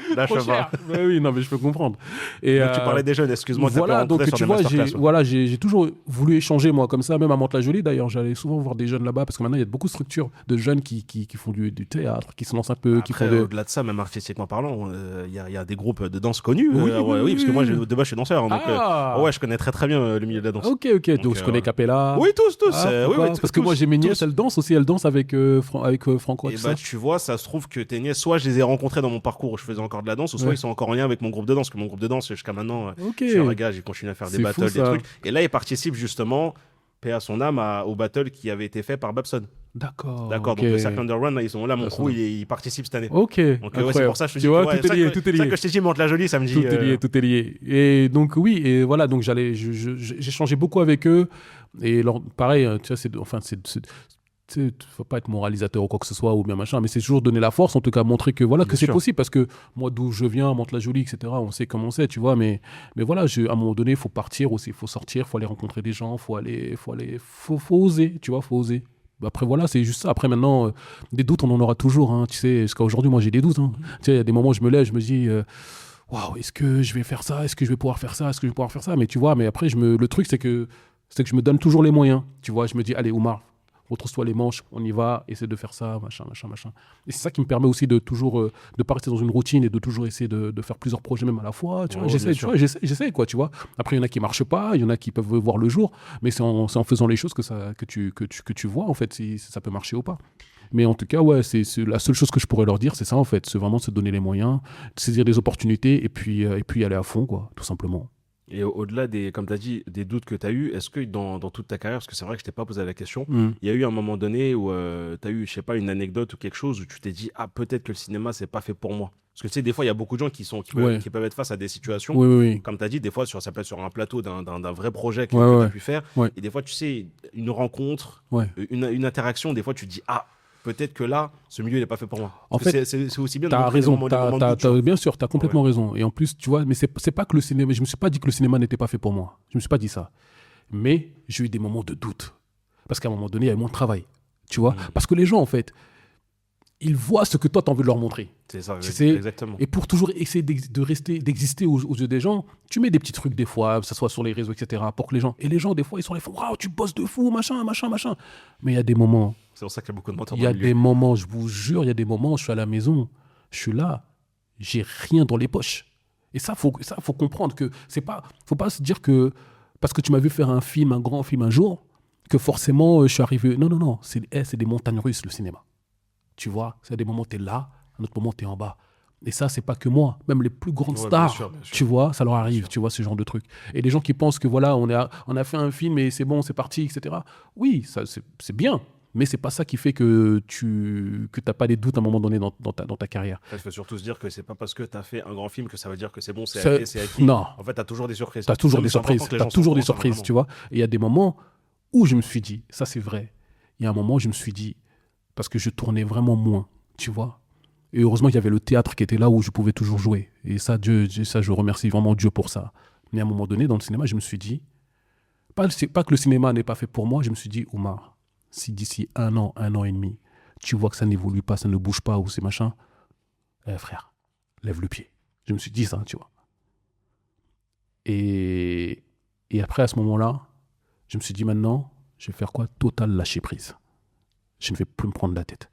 Oui, non, mais je peux comprendre. Et tu parlais des jeunes, excuse-moi. Voilà, donc tu vois, j'ai toujours voulu échanger, moi, comme ça, même à Mantes-la-Jolie, d'ailleurs. J'allais souvent voir des jeunes là-bas, parce que maintenant, il y a beaucoup de structures de jeunes qui font du théâtre, qui se lancent un peu. Au-delà de ça, même artistiquement parlant, il y a des groupes de danse connus. Oui, parce que moi, de base, je suis danseur. Donc, ouais, je connais très bien le milieu de la danse. Ok. Donc, je connais Capella. Oui, tous. Parce que moi, j'ai mes nièces, elles dansent aussi. Elles dansent avec Franco. Et bah, tu vois, ça se trouve que tes nièces, soit je les ai rencontrées dans mon parcours où je faisais encore de la danse, ou soit Ouais. ils sont encore en lien avec mon groupe de danse. Parce que mon groupe de danse, jusqu'à maintenant, Ok. je suis un gars, j'ai continué à faire des C'est battles, fou, des ça. trucs. Et là, ils participent justement, paix à son âme, au battle qui avait été fait par Babson. D'accord. D'accord, ok. donc le Circle Underground, là, ils sont là, mon Ah, crew, ça. il participe cette année. Ok. Donc ouais, c'est incroyable. pour ça que je te Tu dis vois, que, ouais, tout est lié, tout est c'est ça lié. que je t'ai dit, monte la jolie samedi. Tout est lié, tout est lié. Et donc oui, et voilà, donc j'ai changé beaucoup avec eux. Et pareil, tu vois, faut pas être moralisateur ou quoi que ce soit ou bien machin, mais c'est toujours donner la force, en tout cas montrer que voilà Bien que c'est sûr. possible, parce que moi d'où je viens, Mantes-la-Jolie, etc. On sait comment c'est, tu vois, mais voilà, à un moment donné, il faut partir aussi, il faut sortir, il faut aller rencontrer des gens, faut oser, tu vois, faut oser. Après voilà, c'est juste ça. Après maintenant, des doutes, on en aura toujours, hein, tu sais. Jusqu'à aujourd'hui, moi j'ai des doutes. Hein. Tu sais, il y a des moments où je me lève, je me dis. Waouh, est-ce que je vais faire ça? Est-ce que je vais pouvoir faire ça? Est-ce que je vais pouvoir faire ça? Mais tu vois, mais après, le truc, c'est que je me donne toujours les moyens. Tu vois, je me dis, allez, Oumar, retrousse-toi les manches, on y va, essaie de faire ça, machin. Et c'est ça qui me permet aussi de toujours, de pas rester dans une routine et de toujours essayer de faire plusieurs projets même à la fois. Tu vois, Ouais, bien sûr. j'essaie, quoi, tu vois. Après, il y en a qui marchent pas, il y en a qui peuvent voir le jour, mais c'est en faisant les choses que tu vois, en fait, si ça peut marcher ou pas. Mais en tout cas, ouais, c'est la seule chose que je pourrais leur dire, c'est ça, en fait. C'est vraiment se donner les moyens, de saisir les opportunités et puis aller à fond, quoi, tout simplement. Et au-delà comme tu as dit, des doutes que tu as eu, est-ce que dans toute ta carrière, parce que c'est vrai que je t'ai pas posé la question, il y a eu un moment donné où tu as eu, je sais pas, une anecdote ou quelque chose où tu t'es dit, ah, peut-être que le cinéma, c'est pas fait pour moi. Parce que tu sais, des fois, il y a beaucoup de gens qui peuvent être face à des situations. Oui. Comme tu as dit, des fois, ça peut être sur un plateau d'un vrai projet que Ouais, tu ouais. as pu faire. Ouais. Et des fois, tu sais, une rencontre, Ouais. une interaction, des fois, tu te dis, ah, peut-être que là, ce milieu, il n'est pas fait pour moi. En Parce que fait, c'est aussi bien de T'as montrer raison, des moments de doute, tu vois. bien sûr, t'as complètement raison. Et en plus, tu vois, mais c'est pas que le cinéma, je me suis pas dit que le cinéma n'était pas fait pour moi. Je me suis pas dit ça. Mais j'ai eu des moments de doute. Parce qu'à un moment donné, il y avait mon travail. Tu vois, parce que les gens, en fait, ils voient ce que toi, tu as envie de leur montrer. C'est ça, Tu sais, exactement. Et pour toujours essayer d'exister aux yeux des gens, tu mets des petits trucs des fois, que ce soit sur les réseaux, etc., pour que les gens... Et les gens, des fois, ils sont là, ils font « Waouh, tu bosses de fou, machin. » Mais il y a des moments... C'est pour ça qu'il y a beaucoup de menteurs Il y a dans le milieu. des moments, je vous jure, il y a des moments, je suis à la maison, je suis là, j'ai rien dans les poches. Et ça, faut comprendre que faut pas se dire que parce que tu m'as vu faire un grand film un jour, que forcément je suis arrivé. Non, c'est des montagnes russes, le cinéma. Tu vois, c'est des moments où tu es là, un autre moment tu es en bas. Et ça, c'est pas que moi. Même les plus grandes Ouais, stars, bien sûr. tu vois, ça leur arrive, sûr. tu vois, ce genre de trucs. Et les gens qui pensent que voilà, on a fait un film et c'est bon, c'est parti, etc. Oui, ça, c'est bien. Mais c'est pas ça qui fait que tu n'as pas des doutes à un moment donné dans ta carrière. Il faut surtout se dire que c'est pas parce que tu as fait un grand film que ça veut dire que c'est bon, c'est C'est- acquis, c'est acquis. Non. En fait, tu as toujours des surprises. Tu as toujours Ça, des c'est important surprises. que les Tu as gens toujours soient des au courant, ça, surprises, vraiment. tu vois. Et il y a des moments où je me suis dit, ça c'est vrai. Il y a un moment où je me suis dit, parce que je tournais vraiment moins, tu vois. Et heureusement, il y avait le théâtre qui était là où je pouvais toujours jouer. Et ça, je remercie vraiment Dieu pour ça. Mais à un moment donné, dans le cinéma, je me suis dit, pas que le cinéma n'est pas fait pour moi, je me suis dit, Oumar, si d'ici un an et demi, tu vois que ça n'évolue pas, ça ne bouge pas ou c'est machin, frère, lève le pied. Je me suis dit ça, tu vois. Et après, à ce moment-là, je me suis dit maintenant, je vais faire quoi? Total lâcher prise. Je ne vais plus me prendre la tête.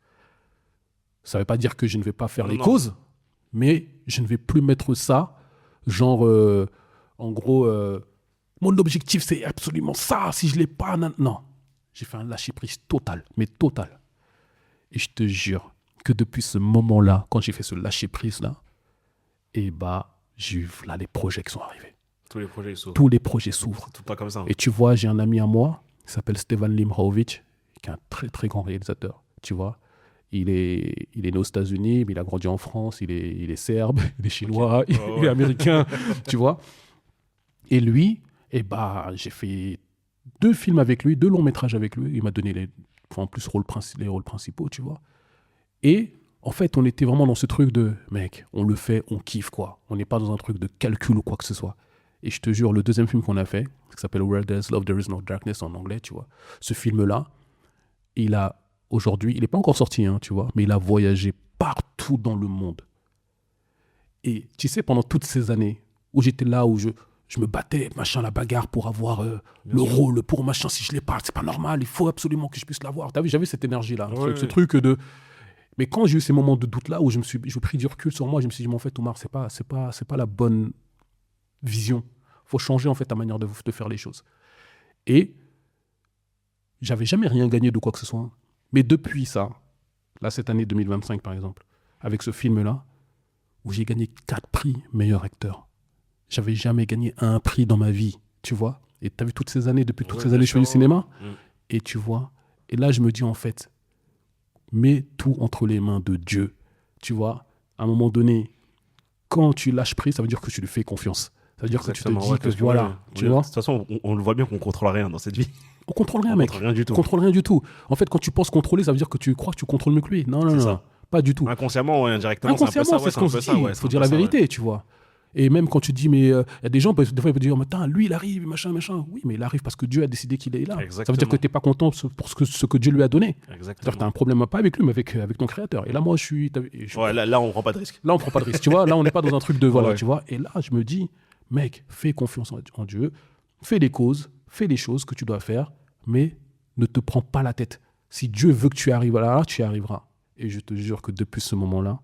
Ça ne veut pas dire que je ne vais pas faire les causes, mais je ne vais plus mettre ça, genre, en gros, mon objectif, c'est absolument ça. Si je ne l'ai pas, non. J'ai fait un lâcher prise total, mais total. Et je te jure que depuis ce moment-là, quand j'ai fait ce lâcher prise-là, et bah, j'ai eu là les projets qui sont arrivés. Tous les projets s'ouvrent. Tous les projets s'ouvrent. Tout pas comme ça. Et tu vois, j'ai un ami à moi qui s'appelle Stevan Limhrovic, qui est un très très grand réalisateur. Tu vois, il est né aux États-Unis, mais il a grandi en France. Il est serbe, il est chinois, Okay. il est américain. Tu vois. Et lui, j'ai fait 2 films avec lui, 2 longs métrages avec lui. Il m'a donné les rôles principaux, tu vois. Et en fait, on était vraiment dans ce truc de mec, on le fait, on kiffe quoi. On n'est pas dans un truc de calcul ou quoi que ce soit. Et je te jure, le deuxième film qu'on a fait, qui s'appelle Where There's Love, There Is No Darkness en anglais, tu vois. Ce film-là, aujourd'hui, il n'est pas encore sorti, hein, tu vois, mais il a voyagé partout dans le monde. Et tu sais, pendant toutes ces années où j'étais là, où je me battais, machin, la bagarre pour avoir le rôle, pour machin, si je l'ai pas, c'est pas normal, il faut absolument que je puisse l'avoir. T'as vu, j'avais cette énergie-là, ce truc de... Mais quand j'ai eu ces moments de doute-là, où j'ai pris du recul sur moi, je me suis dit, mais en fait, Oumar, c'est pas la bonne vision. Il faut changer, en fait, ta manière de faire les choses. Et j'avais jamais rien gagné de quoi que ce soit. Mais depuis ça, Là, cette année 2025, par exemple, avec ce film-là, où j'ai gagné 4 prix meilleur acteur. J'avais jamais gagné un prix dans ma vie, tu vois. Et tu as vu toutes ces années, depuis toutes ces années, je fais du cinéma. Et tu vois, et là, je me dis, en fait, mets tout entre les mains de Dieu. Tu vois, à un moment donné, quand tu lâches prise, ça veut dire que tu lui fais confiance. Ça veut dire que tu te dis que voilà, tu vois. De toute façon, on le voit bien qu'on contrôle rien dans cette vie. On contrôle rien, mec. On contrôle rien du tout. On contrôle rien du tout. En fait, quand tu penses contrôler, ça veut dire que tu crois que tu contrôles mieux que lui. Non, non, non, pas du tout. Inconsciemment ou indirectement, inconsciemment, c'est ce qu'on se dit. Il faut dire la vérité, tu vois. Et même quand tu dis, mais il y a des gens, des fois, ils peuvent dire, mais lui, il arrive, machin, machin. Oui, mais il arrive parce que Dieu a décidé qu'il est là. Exactement. Ça veut dire que tu n'es pas content pour ce que Dieu lui a donné. Exactement. C'est-à-dire que tu as un problème, pas avec lui, mais avec ton créateur. Et là, moi, je suis. Ouais, là, on prend pas de risque. Là, on prend pas de risque, tu vois. Là, on n'est pas dans un truc de. Voilà, Ouais. tu vois. Et là, je me dis, mec, fais confiance en Dieu, fais les causes, fais les choses que tu dois faire, mais ne te prends pas la tête. Si Dieu veut que tu arrives là, tu y arriveras. Et je te jure que depuis ce moment-là,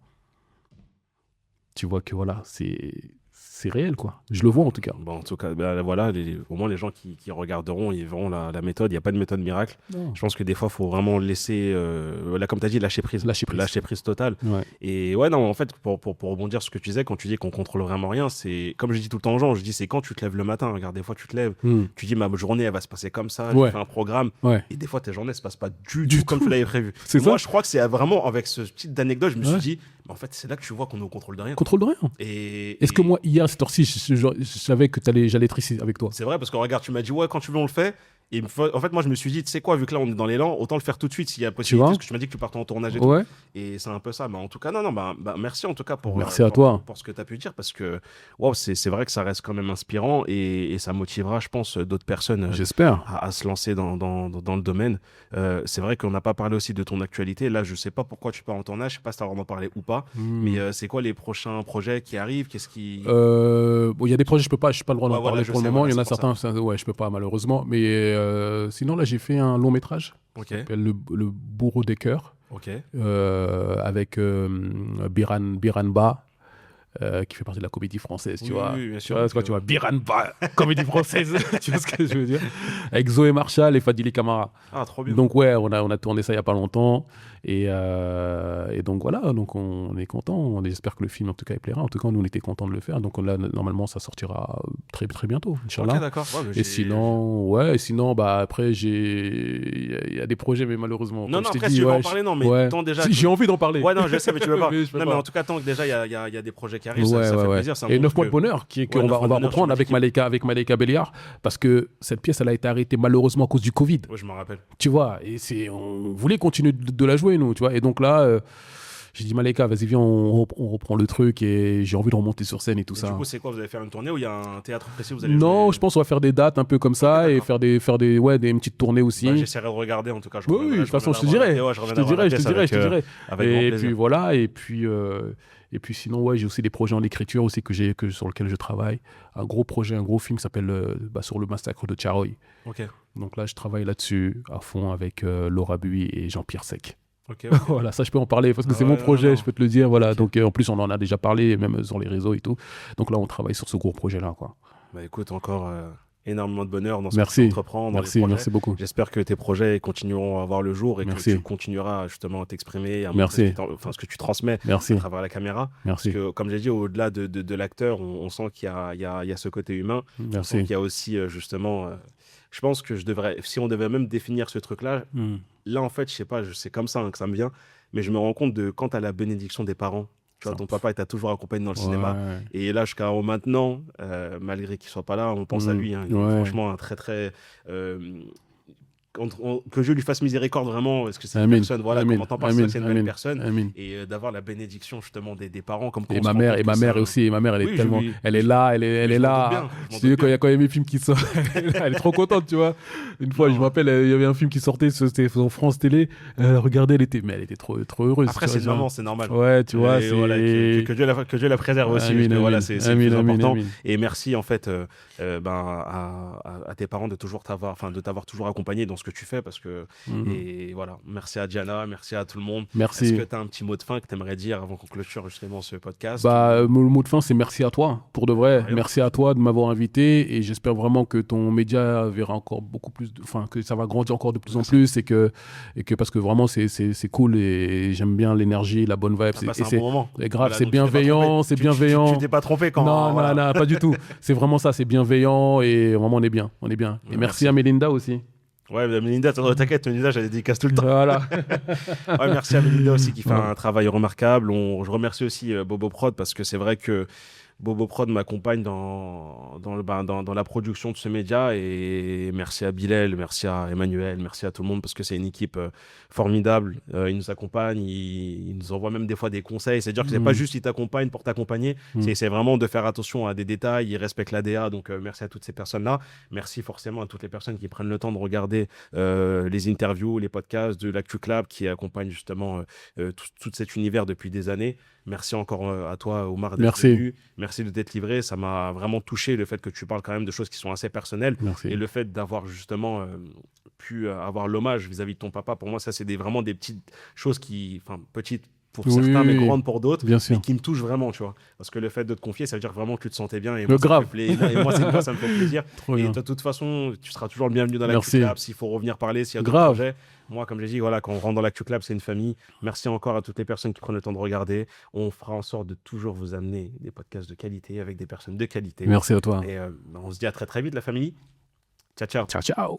tu vois que voilà, c'est réel, quoi. Je le vois en tout cas. Bon, en tout cas, voilà, au moins les gens qui regarderont, ils verront la méthode. Il n'y a pas de méthode miracle. Non. Je pense que des fois, il faut vraiment laisser, là, comme tu as dit, lâcher prise. Lâcher prise Totale. Ouais. Et ouais, non, en fait, pour rebondir sur ce que tu disais, quand tu dis qu'on contrôle vraiment rien, c'est comme je dis tout le temps aux gens, je dis c'est quand tu te lèves le matin. Regarde, des fois, tu te lèves, tu dis ma journée, elle va se passer comme ça, je fais un programme. Ouais. Et des fois, tes journées ne se passent pas du tout comme tu l'avais prévu. Moi, je crois que c'est vraiment avec ce type d'anecdote, je me suis dit, en fait, c'est là que tu vois qu'on est au contrôle de rien. Contrôle de rien. Est-ce que moi, hier, cette heure-ci, je savais que j'allais être ici avec toi? C'est vrai, parce que regarde, tu m'as dit, ouais, quand tu veux, on le fait. Et en fait, moi, je me suis dit, tu sais quoi, vu que là, on est dans l'élan, autant le faire tout de suite s'il y a possibilité. Parce que tu m'as dit que tu partais en tournage et tout. Et c'est un peu ça. Mais en tout cas, non, merci en tout cas pour ce que tu as pu dire. Parce que wow, c'est vrai que ça reste quand même inspirant et ça motivera, je pense, d'autres personnes à se lancer dans le domaine. C'est vrai qu'on n'a pas parlé aussi de ton actualité. Là, je sais pas pourquoi tu pars en tournage. Je sais pas si tu as vraiment parlé ou pas. Mais c'est quoi les prochains projets qui arrivent? Qu'est-ce qui... Bon, il y a des projets, je n'ai pas le droit d'en parler pour le moment. Il y en a certains, je peux pas, malheureusement. Mais sinon, là, j'ai fait un long métrage qui s'appelle Le Bourreau des cœurs, avec Biran Ba, qui fait partie de la comédie française, tu vois. Oui, bien sûr. Tu vois, Biran Ba, comédie française, tu vois ce que je veux dire, avec Zoé Marshall et Fadili Camara. Ah, trop bien. Donc, ouais, on a tourné ça il n'y a pas longtemps. Et donc, voilà, donc on est content. On espère que le film, en tout cas, il plaira. En tout cas, nous, on était contents de le faire. Donc, là, normalement, ça sortira très, très bientôt, Inch'Allah. Ok, d'accord. Ouais, et sinon, après, il y a des projets, mais malheureusement. Non, après, si tu veux en parler, non, mais tant déjà. J'ai envie d'en parler. Ouais, non, je sais, mais tu veux pas. Non, mais en tout cas, tant que déjà, il y a des projets qui arrivent, ça fait plaisir. Et 9 mois de bonheur, qu'on va reprendre avec Malika Béliard, parce que cette pièce, elle a été arrêtée malheureusement à cause du Covid. Ouais, je m'en rappelle. Tu vois, et on voulait continuer de la jouer, nous, tu vois. Et donc là, j'ai dit, Malika, vas-y, viens, on reprend le truc et j'ai envie de remonter sur scène et tout ça. Du coup, c'est quoi? Vous allez faire une tournée ou il y a un théâtre précis où vous allez Non, jouer... je pense qu'on va faire des dates un peu comme ça et faire des petites tournées aussi. Bah, j'essaierai de regarder en tout cas. Oui, de toute façon, je te dirai. Je te dirai. Et puis voilà, et puis sinon, ouais, j'ai aussi des projets en écriture aussi sur lesquels je travaille. Un gros projet, un gros film qui s'appelle sur le massacre de Tcharoy. Donc là, je travaille là-dessus à fond avec Laura Bui et Jean-Pierre Sec. Voilà, ça je peux en parler parce que c'est mon projet, je peux te le dire. Voilà. Donc en plus, on en a déjà parlé, même sur les réseaux et tout. Donc là, on travaille sur ce gros projet-là, quoi. Bah écoute, encore énormement de bonheur dans ce que tu entreprends. Merci beaucoup. J'espère que tes projets continueront à voir le jour et que tu continueras justement à t'exprimer, à montrer ce que tu transmets à travers la caméra. Parce que, comme j'ai dit, au-delà de l'acteur, on sent qu'il y a ce côté humain. On sent qu'il y a aussi justement... je pense que si on devait même définir ce truc-là, là en fait, je sais pas, c'est comme ça que ça me vient, mais je me rends compte de quand tu as la bénédiction des parents. Tu vois, ton papa, il t'a toujours accompagné dans le cinéma. Et là, jusqu'à maintenant, malgré qu'il soit pas là, on pense à lui. Hein. Il est franchement un très, très... que Dieu lui fasse miséricorde vraiment, parce que c'est une personne, voilà, comme on entend par ça, c'est une belle personne. Et d'avoir la bénédiction justement des parents. Comme et ma mère aussi, elle est tellement... Elle est là, elle est là. Tu sais, quand il y a mes films qui sortent, elle est trop contente, tu vois. Une fois, je me rappelle, il y avait un film qui sortait, c'était sur France Télé, regardez, elle était trop heureuse. Après, c'est maman, c'est normal. Ouais, tu vois. Voilà, que Dieu la préserve aussi. Voilà, c'est plus important. Et merci en fait à tes parents de t'avoir toujours accompagné dans ce que tu fais parce que Mhm. et voilà, merci à Diana, merci à tout le monde. Merci. Est-ce que tu as un petit mot de fin que tu aimerais dire avant qu'on clôture justement ce podcast Le mot de fin, c'est merci à toi, pour de vrai. Rien. Merci à toi de m'avoir invité et j'espère vraiment que ton média verra encore beaucoup plus, enfin, que ça va grandir encore de plus en plus et que parce que vraiment, c'est cool et j'aime bien l'énergie, la bonne vibe. T'as passé un bon moment. C'est grave, Voilà, c'est donc tu t'es pas bienveillant, trompé. c'est Tu bienveillant. t'es pas trompé quand. Non, voilà. non, pas du tout. C'est vraiment ça, c'est bienveillant et vraiment, on est bien. Et Ouais, merci merci. à Melinda aussi. Ouais, mais Melinda, t'inquiète, Melinda, j'avais dédicace tout le temps. Voilà. Ouais, merci à Melinda aussi qui fait Ouais. un travail remarquable. Je remercie aussi Bobo Prod parce que c'est vrai que Bobo Prod m'accompagne dans la production de ce média. Et merci à Bilal, merci à Emmanuel, merci à tout le monde parce que c'est une équipe formidable. Ils nous accompagnent, ils nous envoient même des fois des conseils. C'est-à-dire que c'est pas juste ils t'accompagnent pour t'accompagner, c'est vraiment de faire attention à des détails. Ils respectent l'ADA. Donc merci à toutes ces personnes-là. Merci forcément à toutes les personnes qui prennent le temps de regarder les interviews, les podcasts de l'Actu Club qui accompagnent justement tout cet univers depuis des années. Merci encore à toi, Omar, d'être Merci. venu. Merci de t'être livré. Ça m'a vraiment touché le fait que tu parles quand même de choses qui sont assez personnelles. Merci. Et le fait d'avoir justement pu avoir l'hommage vis-à-vis de ton papa, pour moi, ça, c'est vraiment des petites choses enfin, petites pour Oui, certains, mais oui. grandes pour d'autres, Bien mais sûr. qui me touchent vraiment, tu vois. Parce que le fait de te confier, ça veut dire vraiment que tu te sentais bien. Et Le moi, ça me grave. fait plaisir. Et moi, ça me fait plaisir. Trop Et bien. de toute façon, tu seras toujours le bienvenu dans Merci. l'Actu Club. S'il faut revenir parler, s'il y a d'autres Grave. projets. Moi, comme j'ai dit, voilà, quand on rentre dans l'Actu Club, c'est une famille. Merci encore à toutes les personnes qui prennent le temps de regarder. On fera en sorte de toujours vous amener des podcasts de qualité avec des personnes de qualité. Merci à toi. Et on se dit à très très vite, la famille. Ciao, ciao. Ciao, ciao.